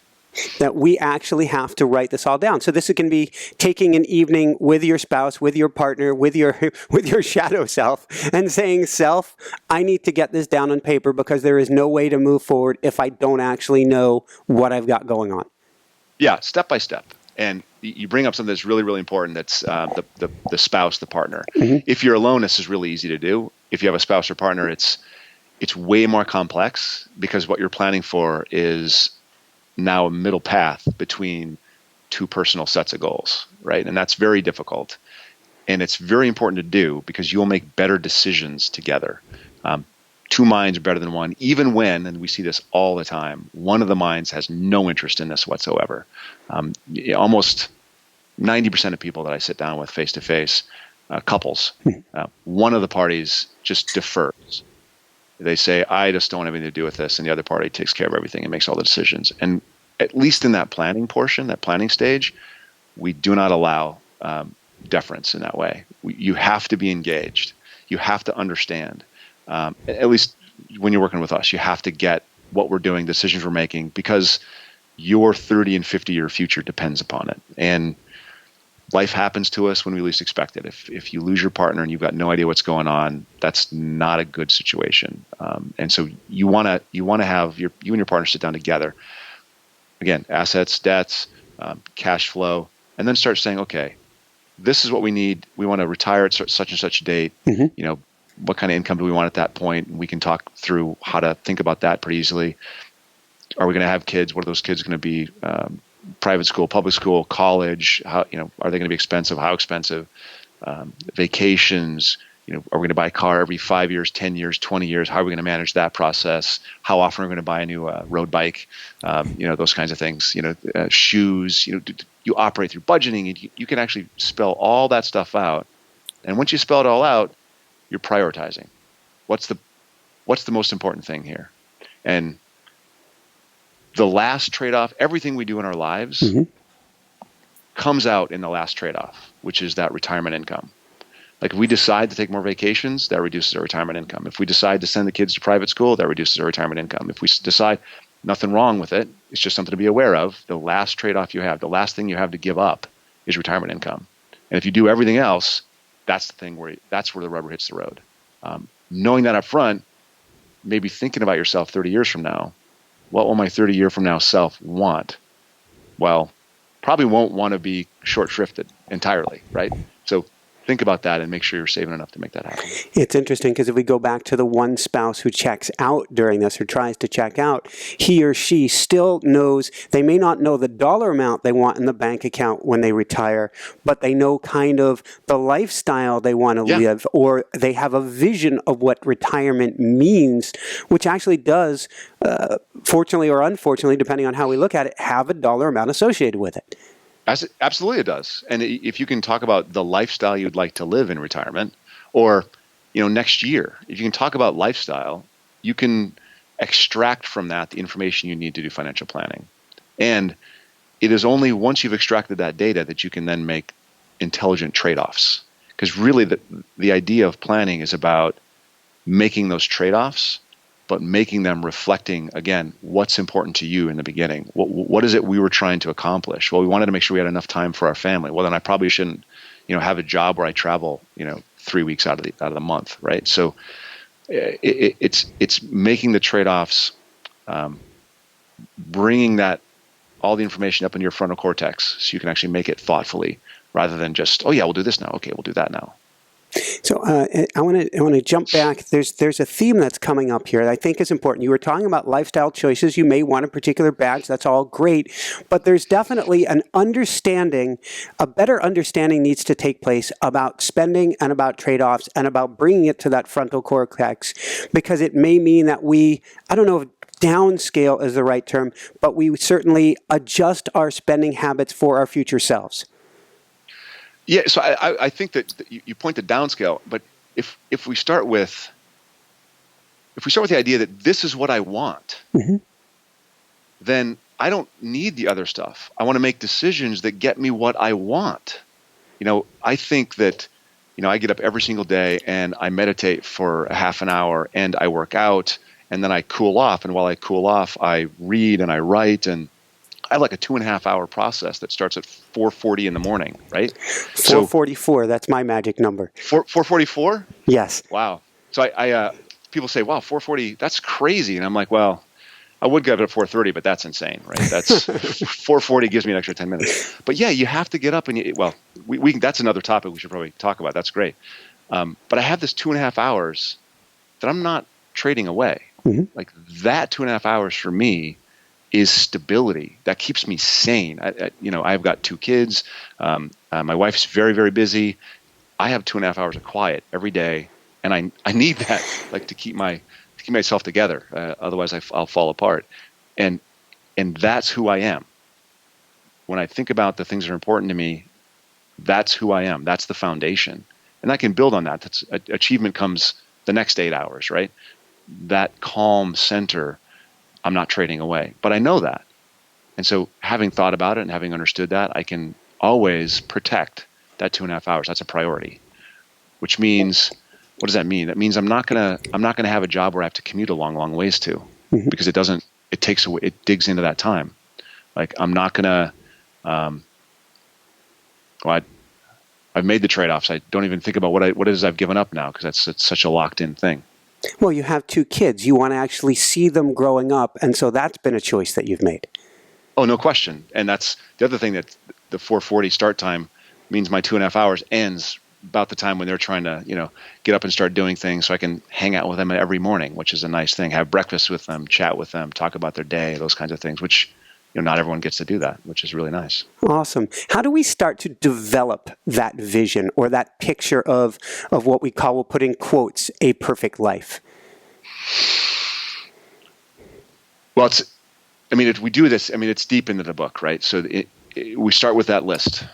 That we actually have to write this all down. So this can be taking an evening with your spouse, with your partner, with your shadow self, and saying, self, I need to get this down on paper because there is no way to move forward if I don't actually know what I've got going on. Yeah, step by step. And you bring up something that's really, really important. That's the spouse, the partner. Mm-hmm. If you're alone, this is really easy to do. If you have a spouse or partner, it's way more complex because what you're planning for is now a middle path between two personal sets of goals, right? And that's very difficult. And it's very important to do because you'll make better decisions together. Two minds are better than one, even when, and we see this all the time, one of the minds has no interest in this whatsoever. Almost 90% of people that I sit down with face-to-face, couples, one of the parties just defers. They say, I just don't have anything to do with this, and the other party takes care of everything and makes all the decisions. And at least in that planning portion, that planning stage, we do not allow deference in that way. You have to be engaged. You have to understand. At least when you're working with us, you have to get what we're doing, decisions we're making, because your 30 and 50-year future depends upon it. And life happens to us when we least expect it. If you lose your partner and you've got no idea what's going on, that's not a good situation. And so you want to have you and your partner sit down together. Again, assets, debts, cash flow, and then start saying, okay, this is what we need. We want to retire at such and such date. What kind of income do we want at that point? And we can talk through how to think about that pretty easily. Are we going to have kids? What are those kids going to be? Private school, public school, college? How, are they going to be expensive? How expensive? Vacations? Are we going to buy a car every 5 years, 10 years, 20 years? How are we going to manage that process? How often are we going to buy a new road bike? Those kinds of things. Shoes. You operate through budgeting, and you can actually spell all that stuff out. And once you spell it all out, you're prioritizing. What's the most important thing here? And the last trade-off, everything we do in our lives comes out in the last trade-off, which is that retirement income. Like if we decide to take more vacations, that reduces our retirement income. If we decide to send the kids to private school, that reduces our retirement income. If we decide nothing wrong with it, it's just something to be aware of, the last trade-off you have, the last thing you have to give up is retirement income. And if you do everything else, that's where the rubber hits the road. Knowing that up front, maybe thinking about yourself 30 years from now, what will my 30-year from now self want? Well, probably won't want to be short-shrifted entirely, right? So think about that and make sure you're saving enough to make that happen. It's interesting because if we go back to the one spouse who checks out during this or tries to check out, he or she still knows, they may not know the dollar amount they want in the bank account when they retire, but they know kind of the lifestyle they want to live, or they have a vision of what retirement means, which actually does, fortunately or unfortunately, depending on how we look at it, have a dollar amount associated with it. Absolutely it does. And if you can talk about the lifestyle you'd like to live in retirement, or next year, if you can talk about lifestyle, you can extract from that the information you need to do financial planning. And it is only once you've extracted that data that you can then make intelligent trade-offs. Because really the idea of planning is about making those trade-offs, but making them reflecting, again, what's important to you in the beginning. What is it we were trying to accomplish? Well, we wanted to make sure we had enough time for our family. Well, then I probably shouldn't, have a job where I travel, 3 weeks out of the month, right? So it's making the trade-offs, bringing all the information up into your frontal cortex so you can actually make it thoughtfully rather than just, oh yeah, we'll do this now. Okay, we'll do that now. So I want to jump back. There's a theme that's coming up here that I think is important. You were talking about lifestyle choices. You may want a particular badge. That's all great. But there's definitely a better understanding needs to take place about spending and about trade-offs and about bringing it to that frontal cortex, because it may mean that I don't know if downscale is the right term, but we certainly adjust our spending habits for our future selves. Yeah, so I think that you point to downscale, but if we start with the idea that this is what I want, then I don't need the other stuff. I want to make decisions that get me what I want. I think that I get up every single day and I meditate for a half an hour and I work out and then I cool off. And while I cool off, I read and I write, and I have like a 2.5 hour process that starts at 4:40 in the morning, right? 4:44, that's my magic number. 4:44? Yes. Wow. So I people say, wow, 4:40, that's crazy. And I'm like, well, I would get up at 4:30, but that's insane, right? That's 4:40 gives me an extra 10 minutes. But yeah, you have to get up and we that's another topic we should probably talk about. That's great. But I have this 2.5 hours that I'm not trading away. Like that 2.5 hours for me is stability. That keeps me sane. I've got 2 kids. My wife's very, very busy. I have 2.5 hours of quiet every day, and I need that, like, to keep myself together. Otherwise, I'll fall apart. And that's who I am. When I think about the things that are important to me, that's who I am. That's the foundation, and I can build on that. That's achievement comes the next 8 hours, right? That calm center, I'm not trading away, but I know that. And so having thought about it and having understood that, I can always protect that 2.5 hours. That's a priority, which means, what does that mean? That means I'm not gonna have a job where I have to commute a long, long ways to, because it digs into that time. Like I'm not gonna, I've made the trade-offs. I don't even think about what it is I've given up now, because it's such a locked in thing. Well, you have 2 kids. You want to actually see them growing up, and so that's been a choice that you've made. Oh, no question. And that's the other thing, that the 4:40 start time means my 2.5 hours ends about the time when they're trying to, get up and start doing things, so I can hang out with them every morning, which is a nice thing. Have breakfast with them, chat with them, talk about their day, those kinds of things, which, not everyone gets to do that, which is really nice. Awesome. How do we start to develop that vision or that picture of what we call, we'll put in quotes, a perfect life? Well, if we do this, it's deep into the book, right? So we start with that list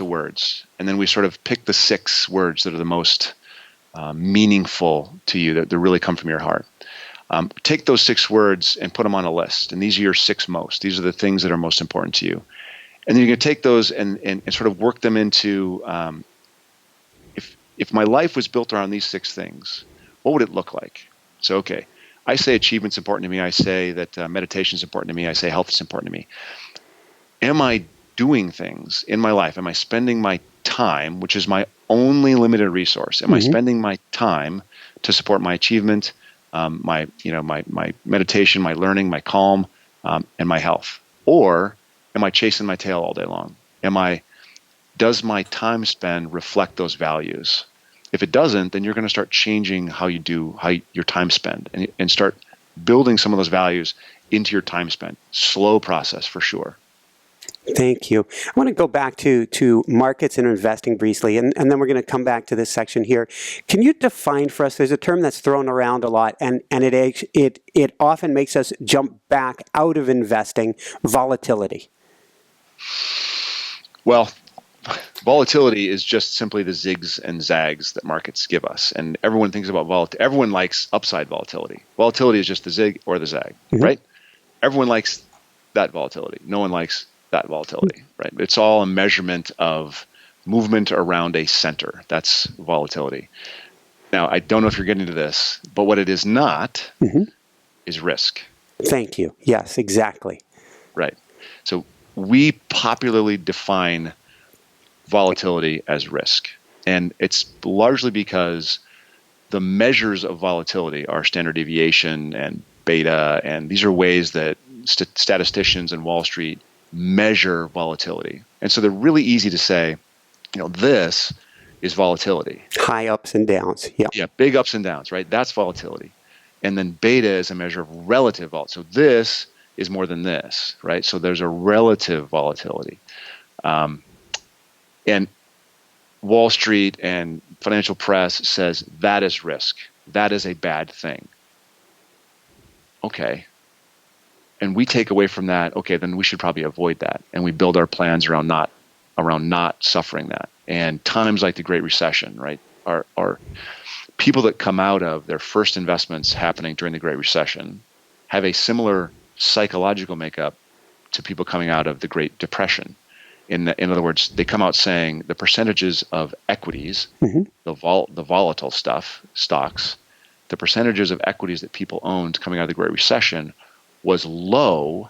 of words, and then we sort of pick the 6 words that are the most meaningful to you, that really come from your heart. Take those 6 words and put them on a list, and these are your 6 most. These are the things that are most important to you. And then you can take those and sort of work them into, if my life was built around these 6 things, what would it look like? So, okay, I say achievement's important to me. I say that meditation is important to me. I say health is important to me. Am I doing things in my life? Am I spending my time, which is my only limited resource? Am I spending my time to support my achievement, my meditation, my learning, my calm, and my health? Or am I chasing my tail all day long? Does my time spend reflect those values? If it doesn't, then you're going to start changing how your time spend, and start building some of those values into your time spent. Slow process for sure. Thank you. I want to go back to markets and investing briefly, and then we're going to come back to this section here. Can you define for us, there's a term that's thrown around a lot, and it often makes us jump back out of investing, volatility. Well, volatility is just simply the zigs and zags that markets give us. And everyone thinks about volatility. Everyone likes upside volatility. Volatility is just the zig or the zag, right? Everyone likes that volatility. No one likes that volatility, right? It's all a measurement of movement around a center. That's volatility. Now, I don't know if you're getting to this, but what it is not is risk. Thank you. Yes, exactly. Right. So we popularly define volatility as risk. And it's largely because the measures of volatility are standard deviation and beta, and these are ways that statisticians and Wall Street measure volatility. And so they're really easy to say, this is volatility. High ups and downs. Yeah. Yeah, big ups and downs, right? That's volatility. And then beta is a measure of relative volatility. So this is more than this, right? So there's a relative volatility. And Wall Street and financial press says that is risk. That is a bad thing. Okay. And we take away from that, okay, then we should probably avoid that. And we build our plans around not suffering that. And times like the Great Recession, right, are people that come out of their first investments happening during the Great Recession have a similar psychological makeup to people coming out of the Great Depression. In other words, they come out saying the percentages of equities, the volatile stuff, stocks, the percentages of equities that people owned coming out of the Great Recession was low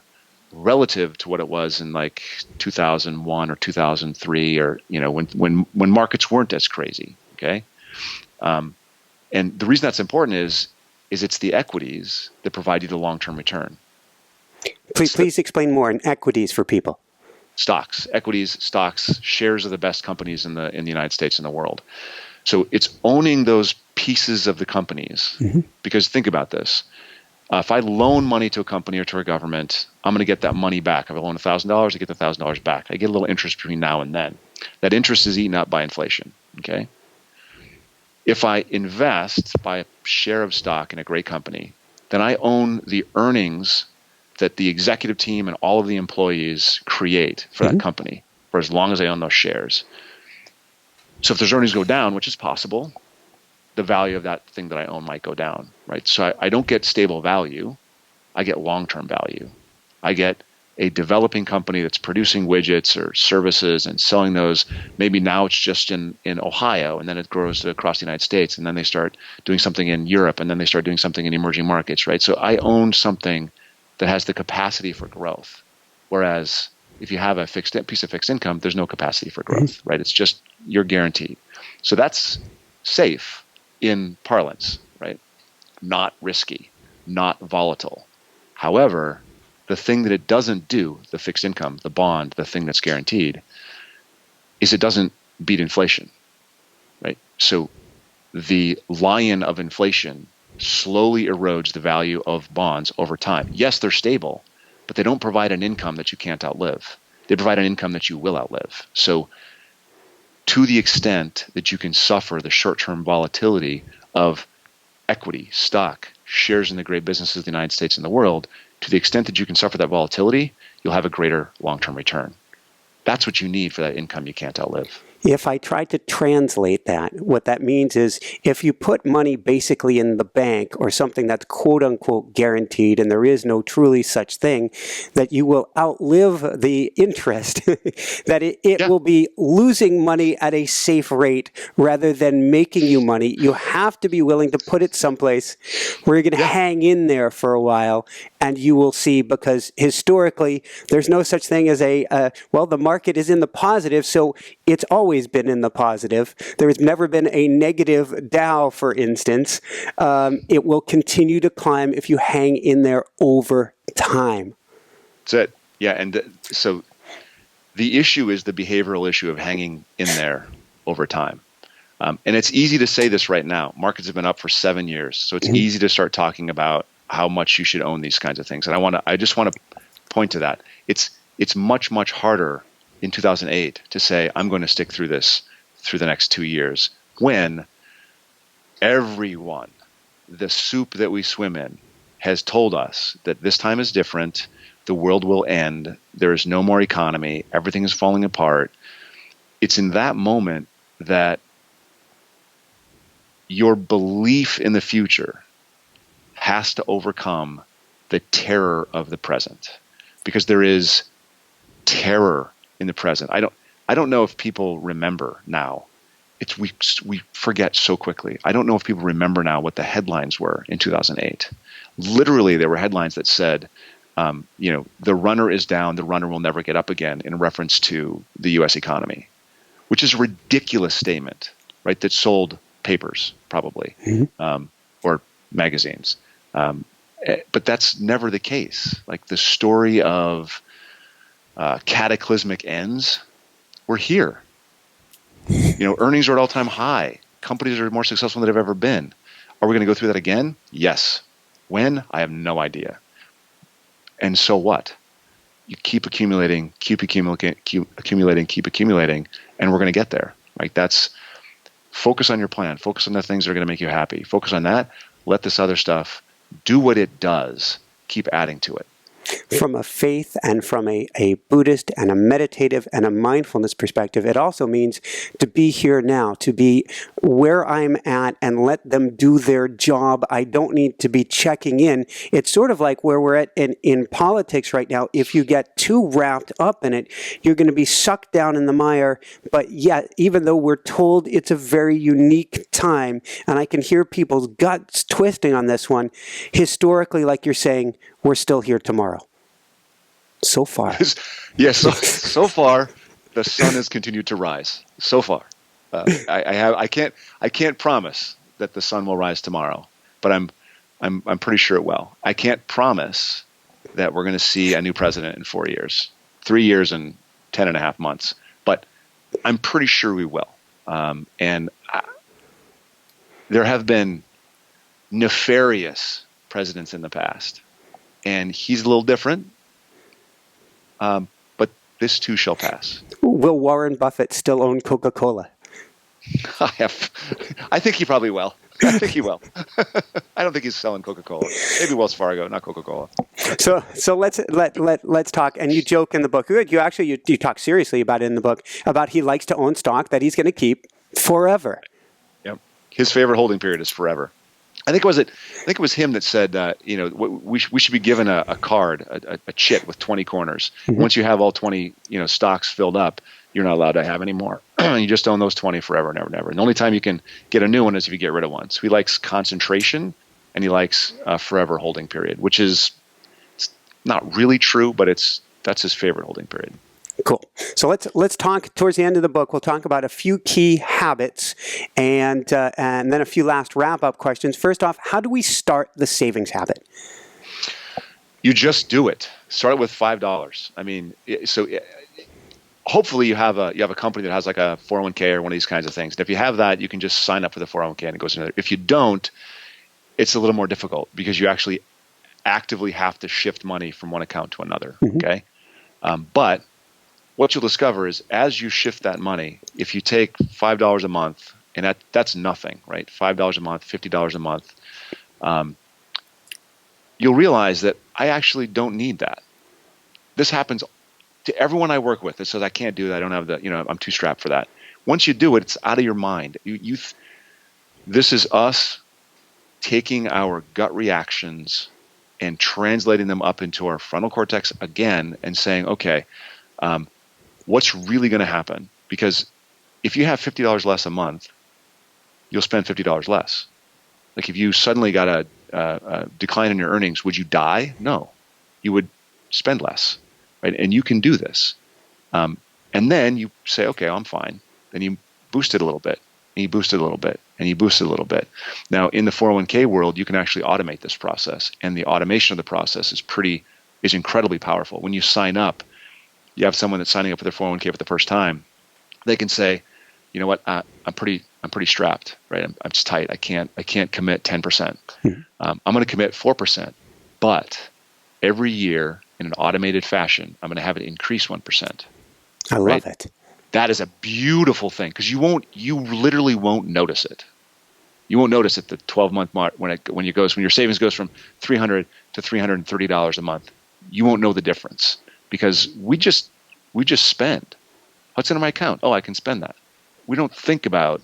relative to what it was in like 2001 or 2003, or when markets weren't as crazy. Okay, and the reason that's important is it's the equities that provide you the long-term return. Please explain more in equities for people. Stocks, equities, stocks, shares of the best companies in the United States and the world. So it's owning those pieces of the companies. Because think about this. If I loan money to a company or to a government, I'm going to get that money back. If I loan $1,000, I get the $1,000 back. I get a little interest between now and then. That interest is eaten up by inflation. Okay. If I invest, buy a share of stock in a great company, then I own the earnings that the executive team and all of the employees create for that company for as long as I own those shares. So if those earnings go down, which is possible, the value of that thing that I own might go down, right? So I don't get stable value. I get long-term value. I get a developing company that's producing widgets or services and selling those. Maybe now it's just in Ohio, and then it grows across the United States, and then they start doing something in Europe, and then they start doing something in emerging markets, right? So I own something that has the capacity for growth. Whereas if you have a piece of fixed income, there's no capacity for growth, right? It's just you're guaranteed. So that's safe in parlance, right? Not risky, not volatile. However, the thing that it doesn't do, the fixed income, the bond, the thing that's guaranteed, is it doesn't beat inflation, right? So the lion of inflation slowly erodes the value of bonds over time. Yes, they're stable, but they don't provide an income that you can't outlive. They provide an income that you will outlive. So to the extent that you can suffer the short-term volatility of equity, stock, shares in the great businesses of the United States and the world, to the extent that you can suffer that volatility, you'll have a greater long-term return. That's what you need for that income you can't outlive. If I try to translate that, what that means is if you put money basically in the bank or something that's quote unquote guaranteed, and there is no truly such thing, that you will outlive the interest, that it will be losing money at a safe rate rather than making you money. You have to be willing to put it someplace where you're going to hang in there for a while, and you will see, because historically there's no such thing as the market is in the positive, so it's always been in the positive. There has never been a negative Dow, for instance. It will continue to climb if you hang in there over time. That's it. Yeah, and so the issue is the behavioral issue of hanging in there over time. And it's easy to say this right now. Markets have been up for 7 years, so it's easy to start talking about how much you should own these kinds of things. And I just want to point to that. It's much, much harder in 2008 to say, I'm going to stick through this through the next 2 years, when everyone, the soup that we swim in, has told us that this time is different, the world will end, there is no more economy, everything is falling apart. It's in that moment that your belief in the future has to overcome the terror of the present, because there is terror in the present. I don't know if people remember now. We forget so quickly. I don't know if people remember now what the headlines were in 2008. Literally, there were headlines that said, the runner is down, the runner will never get up again, in reference to the U.S. economy, which is a ridiculous statement, right? That sold papers, probably, or magazines. But that's never the case. Like the story of cataclysmic ends, we're here. Earnings are at all-time high. Companies are more successful than they've ever been. Are we going to go through that again? Yes. When? I have no idea. And so what? You keep accumulating, keep accumulating, and we're going to get there. Like that's, focus on your plan. Focus on the things that are going to make you happy. Focus on that. Let this other stuff do what it does. Keep adding to it. From a faith and from a Buddhist and a meditative and a mindfulness perspective, it also means to be here now, to be where I'm at and let them do their job. I don't need to be checking in. It's sort of like where we're at in politics right now. If you get too wrapped up in it, you're going to be sucked down in the mire. But yet, even though we're told it's a very unique time, and I can hear people's guts twisting on this one, historically, like you're saying, we're still here tomorrow. So far. Yes, so far, the sun has continued to rise. So far. I can't promise that the sun will rise tomorrow, but I'm pretty sure it will. I can't promise that we're going to see a new president in 4 years, 3 years and 10 and a half months, but I'm pretty sure we will. There have been nefarious presidents in the past, and he's a little different, but this too shall pass. Will Warren Buffett still own Coca-Cola? I think he probably will. I think he will. I don't think he's selling Coca-Cola. Maybe Wells Fargo, not Coca-Cola. So let's talk. And you joke in the book. You talk seriously about it in the book, about he likes to own stock that he's going to keep forever. Yep. His favorite holding period is forever. I think it was him that said, we should be given a card, a chit with 20 corners. Mm-hmm. Once you have all 20, stocks filled up, you're not allowed to have any more. You just own those 20 forever and ever and ever. And the only time you can get a new one is if you get rid of one. So he likes concentration, and he likes a forever holding period, which is not really true, but that's his favorite holding period. Cool. So let's talk towards the end of the book. We'll talk about a few key habits and then a few last wrap-up questions. First off, how do we start the savings habit? You just do it. Start with $5. I mean, hopefully you have a company that has like a 401k or one of these kinds of things. And if you have that, you can just sign up for the 401k and it goes in there. If you don't, it's a little more difficult because you actually actively have to shift money from one account to another. Okay. But what you'll discover is as you shift that money, if you take $5 a month, and that's nothing, right? $5 a month, $50 a month, you'll realize that I actually don't need that. This happens to everyone I work with. It says I can't do that. I don't have the, I'm too strapped for that. Once you do it, it's out of your mind. This is us taking our gut reactions and translating them up into our frontal cortex again and saying, okay, what's really going to happen? Because if you have $50 less a month, you'll spend $50 less. Like if you suddenly got a decline in your earnings, would you die? No, you would spend less, right? And you can do this. And then you say, okay, I'm fine. Then you boost it a little bit, and you boost it a little bit, and you boost it a little bit. Now, in the 401k world, you can actually automate this process, and the automation of the process is incredibly powerful. When you sign up, you have someone that's signing up for their 401k for the first time. They can say, you know what, I'm pretty strapped, right? I'm just tight. I can't commit 10%. I'm going to commit 4%, but every year in an automated fashion, I'm going to have it increase 1%. I love it. That is a beautiful thing because you literally won't notice it. You won't notice at the 12-month mark when your savings goes from $300 to $330 a month. You won't know the difference because we just spend. What's in my account? Oh, I can spend that. We don't think about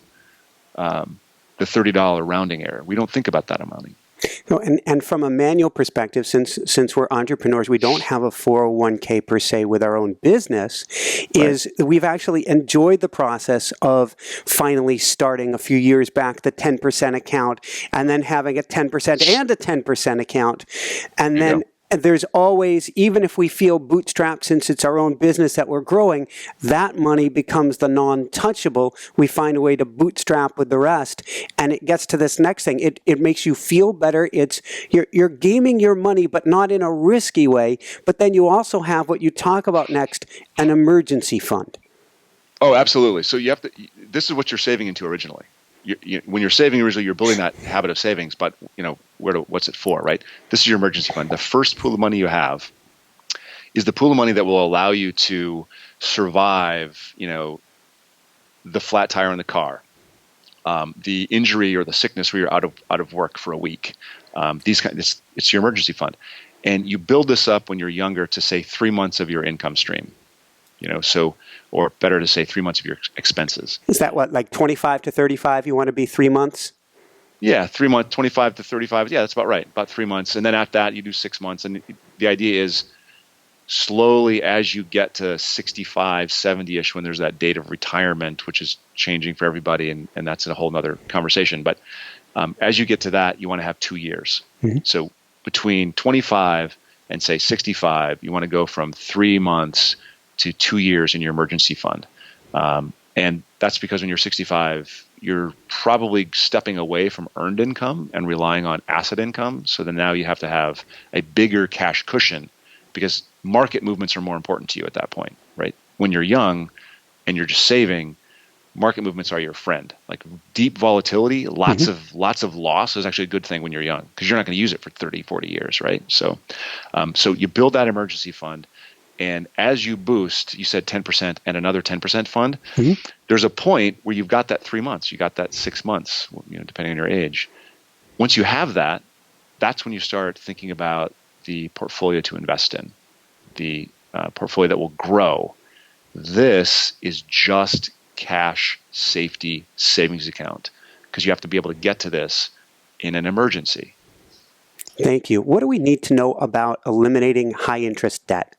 the $30 rounding error. We don't think about that amount. No, and from a manual perspective, since we're entrepreneurs, we don't have a 401k per se with our own business, is we've actually enjoyed the process of finally starting a few years back the 10% account and then having a 10% and a 10% account. And then there's always, even if we feel bootstrapped since it's our own business that we're growing, that money becomes the non-touchable. We find a way to bootstrap with the rest. And it gets to this next thing. It makes you feel better. You're gaming your money, but not in a risky way. But then you also have what you talk about next, an emergency fund. Oh, absolutely. So this is what you're saving into originally. When you're saving originally, you're building that habit of savings, but what's it for, right? This is your emergency fund. The first pool of money you have is the pool of money that will allow you to survive, the flat tire in the car, the injury or the sickness where you're out of work for a week. It's your emergency fund, and you build this up when you're younger to say 3 months of your income stream. Or better to say 3 months of your expenses. Is that what, like 25 to 35? You want to be 3 months? Yeah, 3 months, 25 to 35. Yeah, that's about right. About 3 months. And then after that, you do 6 months. And the idea is slowly as you get to 65, 70-ish, when there's that date of retirement, which is changing for everybody. And that's a whole nother conversation. But as you get to that, you want to have 2 years. Mm-hmm. So between 25 and say 65, you want to go from 3 months to 2 years in your emergency fund. And that's because when you're 65, you're probably stepping away from earned income and relying on asset income. So then now you have to have a bigger cash cushion because market movements are more important to you at that point, right? When you're young and you're just saving, market movements are your friend. Like deep volatility, lots of loss is actually a good thing when you're young because you're not going to use it for 30, 40 years, right? So you build that emergency fund. And as you boost, you said 10% and another 10% fund, there's a point where you've got that 3 months, you got that 6 months, depending on your age. Once you have that, that's when you start thinking about the portfolio to invest in, the portfolio that will grow. This is just cash safety savings account because you have to be able to get to this in an emergency. Thank you. What do we need to know about eliminating high interest debt?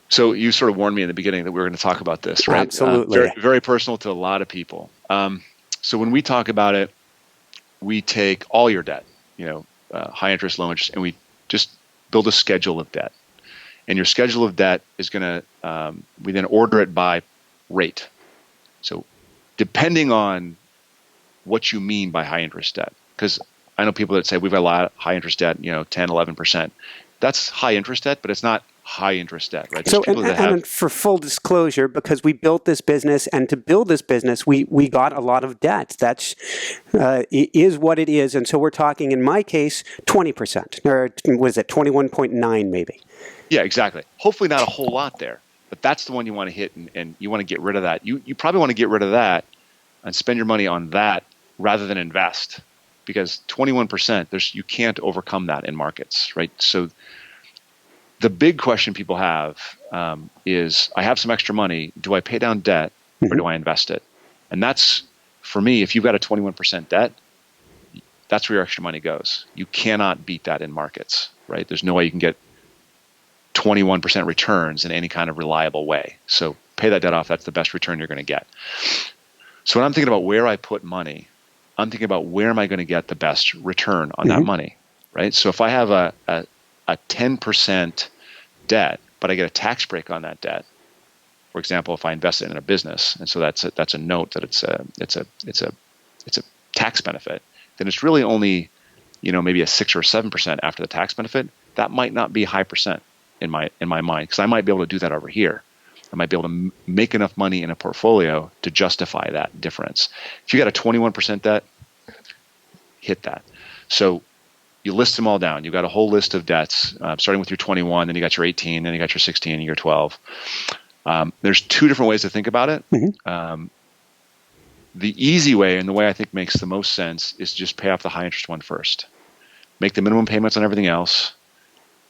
So you sort of warned me in the beginning that we were going to talk about this, right? Absolutely. Very, very personal to a lot of people. So when we talk about it, we take all your debt, high interest, low interest, and we just build a schedule of debt. And your schedule of debt is going to, we then order it by rate. So depending on what you mean by high interest debt, because I know people that say we've got a lot of high interest debt, 10, 11%. That's high interest debt, but it's not high interest debt, right? There's So, people that have. and for full disclosure, because we built this business, and to build this business, we got a lot of debt. That's it is what it is, and so we're talking, in my case, 20%, or was it 21.9 maybe? Yeah, exactly. Hopefully not a whole lot there, but that's the one you want to hit, and you want to get rid of that. You probably want to get rid of that and spend your money on that rather than invest, because 21%, you can't overcome that in markets, right? So the big question people have is, I have some extra money. Do I pay down debt or do I invest it? And that's, for me, if you've got a 21% debt, that's where your extra money goes. You cannot beat that in markets, right? There's no way you can get 21% returns in any kind of reliable way. So pay that debt off. That's the best return you're going to get. So when I'm thinking about where I put money, I'm thinking about where am I going to get the best return on that money, right? So if I have a 10% debt, but I get a tax break on that debt, for example, if I invest it in a business, and so that's a note that it's a tax benefit, then it's really only, maybe a 6 or 7% after the tax benefit. That might not be high percent in my mind, because I might be able to do that over here. I might be able to make enough money in a portfolio to justify that difference. If you got a 21% debt, hit that. So you list them all down. You've got a whole list of debts, starting with your 21, then you got your 18, then you got your 16, and your 12. There's two different ways to think about it. The easy way, and the way I think makes the most sense, is just pay off the high interest one first. Make the minimum payments on everything else.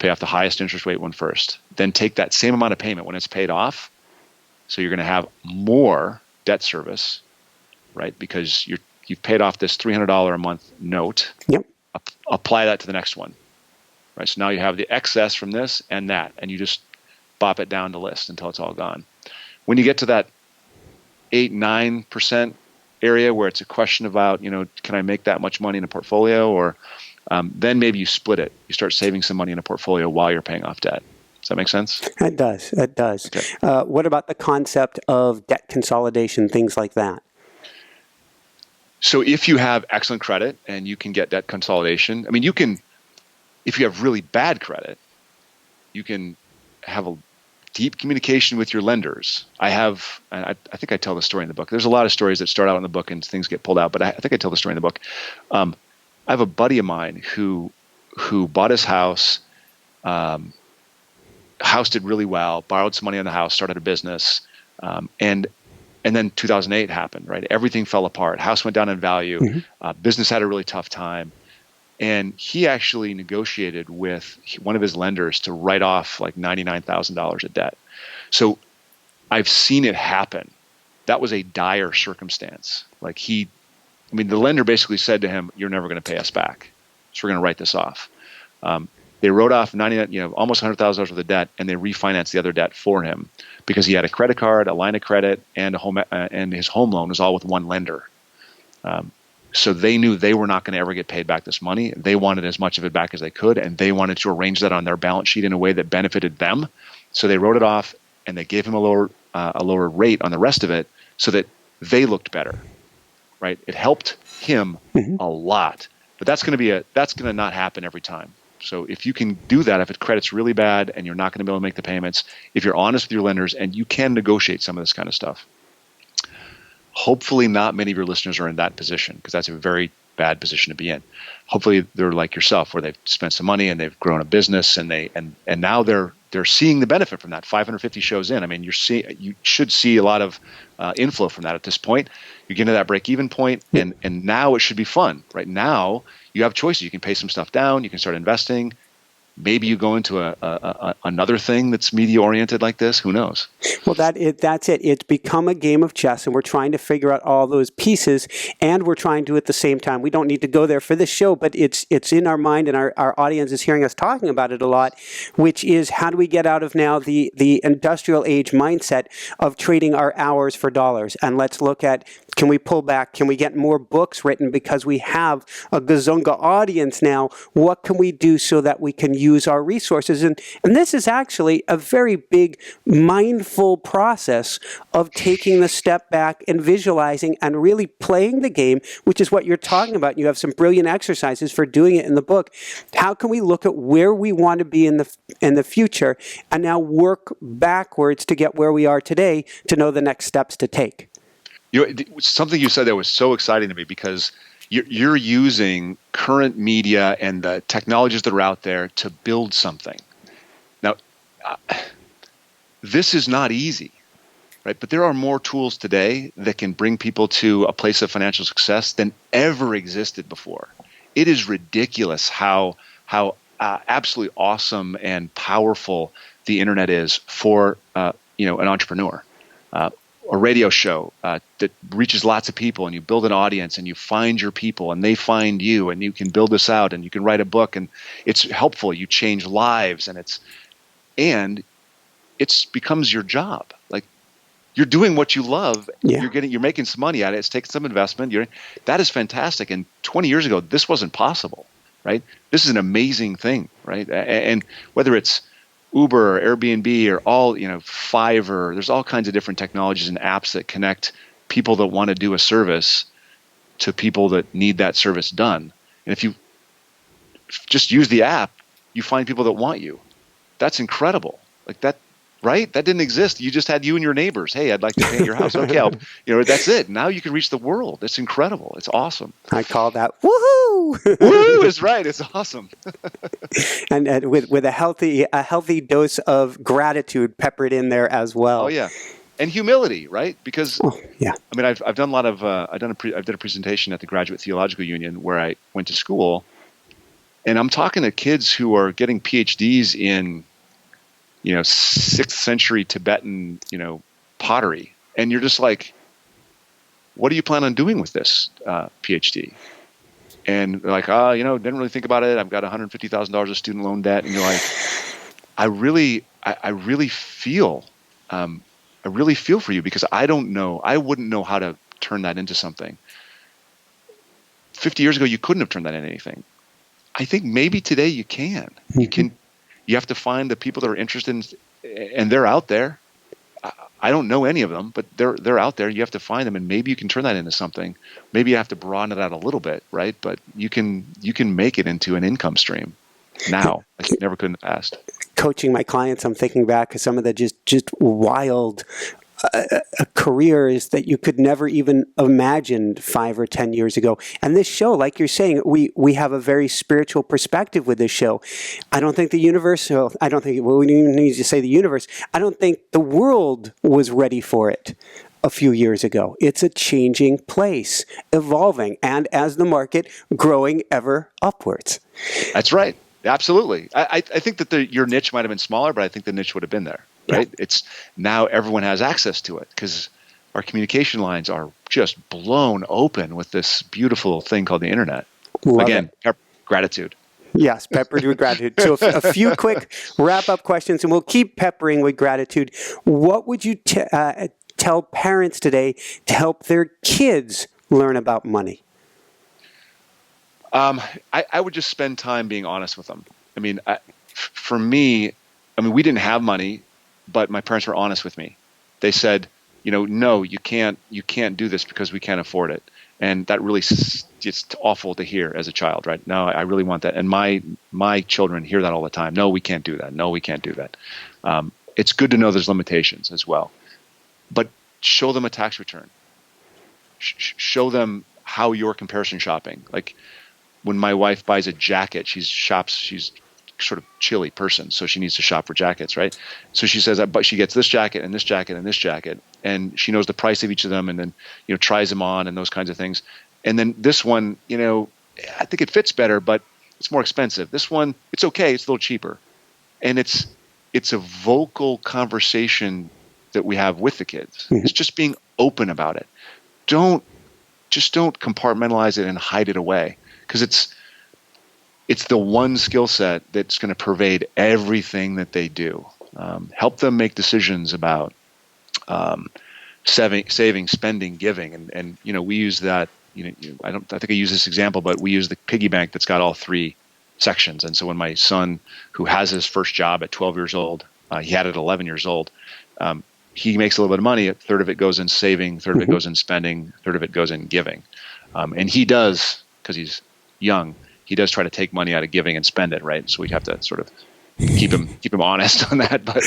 Pay off the highest interest rate one first. Then take that same amount of payment when it's paid off. So you're going to have more debt service, right? Because you've paid off this $300 a month note. Yep. Apply that to the next one, right? So now you have the excess from this and that, and you just bop it down the list until it's all gone. When you get to that 8-9% area where it's a question about, can I make that much money in a portfolio, or then maybe you split it. You start saving some money in a portfolio while you're paying off debt. Does that make sense? It does. It does. Okay. What about the concept of debt consolidation, things like that? So if you have excellent credit and you can get debt consolidation, you can, if you have really bad credit, you can have a deep communication with your lenders. I think I tell the story in the book. There's a lot of stories that start out in the book and things get pulled out, but I think I tell the story in the book. I have a buddy of mine who bought his house. House did really well, borrowed some money on the house, started a business, and then 2008 happened, right? Everything fell apart. House went down in value. Business had a really tough time. And he actually negotiated with one of his lenders to write off like $99,000 of debt. So I've seen it happen. That was a dire circumstance. The lender basically said to him, "You're never going to pay us back. So we're going to write this off." They wrote off almost $100,000 worth of debt, and they refinanced the other debt for him because he had a credit card, a line of credit, and and his home loan was all with one lender. So they knew they were not going to ever get paid back this money. They wanted as much of it back as they could, and they wanted to arrange that on their balance sheet in a way that benefited them. So they wrote it off, and they gave him a lower rate on the rest of it, so that they looked better. Right? It helped him a lot, but that's going to not happen every time. So if you can do that, if it credit's really bad and you're not going to be able to make the payments, if you're honest with your lenders and you can negotiate some of this kind of stuff, hopefully not many of your listeners are in that position, because that's a very bad position to be in. Hopefully they're like yourself, where they've spent some money and they've grown a business, and now they're seeing the benefit from that. 550 shows in. You should see a lot of inflow from that at this point. You're getting to that break-even point, and now it should be fun. Right now, you have choices. You can pay some stuff down. You can start investing. Maybe you go into another thing that's media-oriented like this. Who knows? Well, that's it. It's become a game of chess, and we're trying to figure out all those pieces, and we're trying to at the same time. We don't need to go there for this show, but it's in our mind, and our audience is hearing us talking about it a lot, which is how do we get out of now the industrial age mindset of trading our hours for dollars, and let's look at Can we pull back? Can we get more books written because we have a gazunga audience now? What can we do so that we can use our resources? And this is actually a very big mindful process of taking the step back and visualizing and really playing the game, which is what you're talking about. You have some brilliant exercises for doing it in the book. How can we look at where we want to be in the future and now work backwards to get where we are today to know the next steps to take? Something you said that was so exciting to me, because you're using current media and the technologies that are out there to build something. Now, this is not easy, right? But there are more tools today that can bring people to a place of financial success than ever existed before. It is ridiculous how absolutely awesome and powerful the internet is for an entrepreneur. A radio show that reaches lots of people, and you build an audience, and you find your people, and they find you, and you can build this out, and you can write a book, and it's helpful. You change lives, and it becomes your job. Like, you're doing what you love. Yeah. You're making some money at it. It's taking some investment. That is fantastic. And 20 years ago, this wasn't possible, right? This is an amazing thing, right? And whether it's Uber or Airbnb or Fiverr, there's all kinds of different technologies and apps that connect people that want to do a service to people that need that service done. And if you just use the app, you find people that want you. That's incredible. Like that, right? That didn't exist. You just had you and your neighbors. Hey, I'd like to paint your house. Okay, that's it. Now you can reach the world. It's incredible. It's awesome. I call that woohoo. Woohoo is right. It's awesome. and with a healthy dose of gratitude peppered in there as well. Oh yeah, and humility, right? Because yeah. I mean, I've done a lot of I did a presentation at the Graduate Theological Union where I went to school, and I'm talking to kids who are getting PhDs in 6th century Tibetan, pottery. And you're just like, what do you plan on doing with this PhD? And they're like, didn't really think about it. I've got $150,000 of student loan debt. And you're like, I really feel for you, because I wouldn't know how to turn that into something. 50 years ago, you couldn't have turned that into anything. I think maybe today you can. Mm-hmm. You have to find the people that are interested and they're out there. I don't know any of them, but they're out there. You have to find them, and maybe you can turn that into something. Maybe you have to broaden it out a little bit, right? But you can make it into an income stream now, like you never could in the past. Coaching my clients, I'm thinking back to some of the just wild careers that you could never even imagine 5 or 10 years ago. And this show, like you're saying, we have a very spiritual perspective with this show. I don't think we don't even need to say the universe. I don't think the world was ready for it a few years ago. It's a changing place, evolving, and as the market, growing ever upwards. That's right. Absolutely. I think that your niche might have been smaller, but I think the niche would have been there. Right? Yeah. It's now everyone has access to it because our communication lines are just blown open with this beautiful thing called the internet. Again, gratitude. Yes, peppered with gratitude. So a few quick wrap-up questions, and we'll keep peppering with gratitude. What would you tell parents today to help their kids learn about money? I would just spend time being honest with them. I mean, for me, we didn't have money, but my parents were honest with me. They said, no, you can't do this because we can't afford it. And that really, it's awful to hear as a child, right? No, I really want that. And my children hear that all the time. No, we can't do that. No, we can't do that. It's good to know there's limitations as well. But show them a tax return. Show them how you're comparison shopping. Like when my wife buys a jacket, she's sort of chilly person, so she needs to shop for jackets, right? So she says, but she gets this jacket and this jacket and this jacket, and she knows the price of each of them, and then tries them on and those kinds of things. And then this one, I think it fits better, but it's more expensive. This one, it's okay, it's a little cheaper, and it's a vocal conversation that we have with the kids. Mm-hmm. It's just being open about it. Don't compartmentalize it and hide it away, because it's the one skill set that's going to pervade everything that they do. Help them make decisions about saving, spending, giving, and we use that. I think I use this example, but we use the piggy bank that's got all three sections. And so when my son, who has his first job at 12 years old, he had it at 11 years old. He makes a little bit of money. A third of it goes in saving, third of it goes in spending, third of it goes in giving. And he does, because he's young, he does try to take money out of giving and spend it, right? So we have to sort of keep him honest on that. But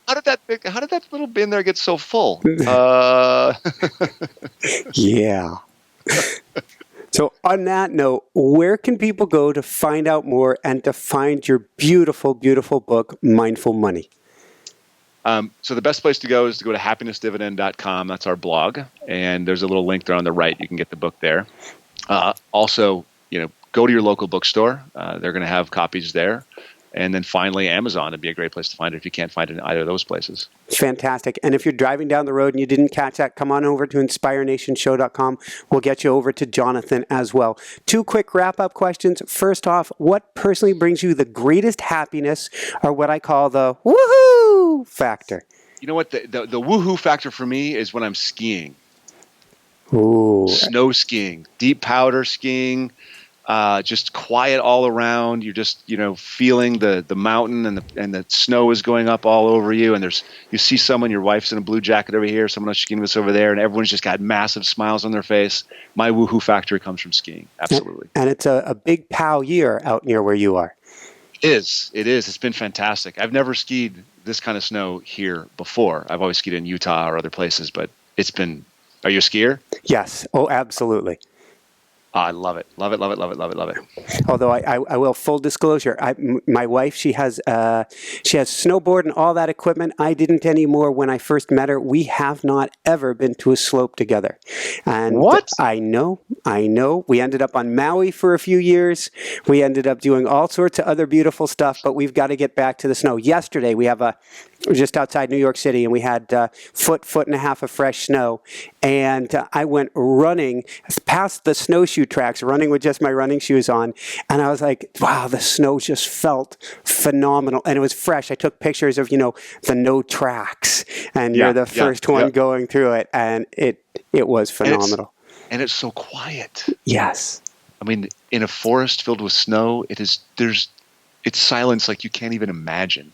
how did that little bin there get so full? Yeah. So on that note, where can people go to find out more and to find your beautiful, beautiful book, Mindful Money? So the best place to go is to go to happienssdividend.com. That's our blog. And there's a little link there on the right. You can get the book there. Also, go to your local bookstore. They're going to have copies there. And then finally, Amazon would be a great place to find it if you can't find it in either of those places. Fantastic. And if you're driving down the road and you didn't catch that, come on over to inspirenationshow.com. We'll get you over to Jonathan as well. 2 quick wrap-up questions. First off, what personally brings you the greatest happiness, or what I call the woohoo factor? You know what? The woohoo factor for me is when I'm skiing. Ooh. Snow skiing, deep powder skiing. Just quiet all around. You're just, feeling the mountain and the snow is going up all over you. And you see someone, your wife's in a blue jacket over here, someone else skiing with us over there, and everyone's just got massive smiles on their face. My woohoo factor comes from skiing. Absolutely. And it's a big POW year out near where you are. It is. It's been fantastic. I've never skied this kind of snow here before. I've always skied in Utah or other places, but are you a skier? Yes. Oh, absolutely. I love it. Love it, love it, love it, love it, love it. Although I will, full disclosure, my wife, she has snowboard and all that equipment. I didn't anymore when I first met her. We have not ever been to a slope together. And what? I know. We ended up on Maui for a few years. We ended up doing all sorts of other beautiful stuff, but we've got to get back to the snow. Yesterday, we're just outside New York City, and we had foot and a half of fresh snow. And I went running past the snowshoe tracks, running with just my running shoes on. And I was like, wow, the snow just felt phenomenal. And it was fresh. I took pictures of, the no tracks. And you're the first one going through it. And it was phenomenal. And it's so quiet. Yes. I mean, in a forest filled with snow, it's silence like you can't even imagine.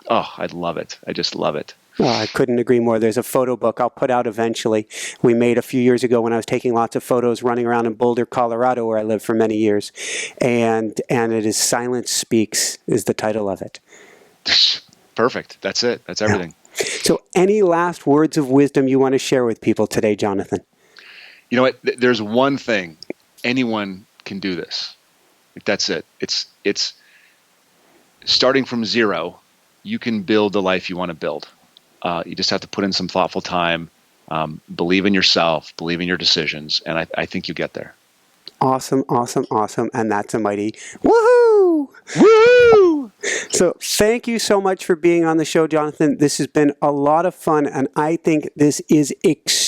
I love it. I just love it. Oh, I couldn't agree more. There's a photo book I'll put out eventually. We made a few years ago when I was taking lots of photos running around in Boulder, Colorado, where I lived for many years. And it is Silence Speaks is the title of it. Perfect. That's it. That's everything. Yeah. So any last words of wisdom you want to share with people today, Jonathan? You know what? There's one thing. Anyone can do this. That's it. It's starting from zero. You can build the life you want to build. You just have to put in some thoughtful time, believe in yourself, believe in your decisions, and I think you get there. Awesome. And that's a mighty woohoo! Woo! So thank you so much for being on the show, Jonathan. This has been a lot of fun, and I think this is extremely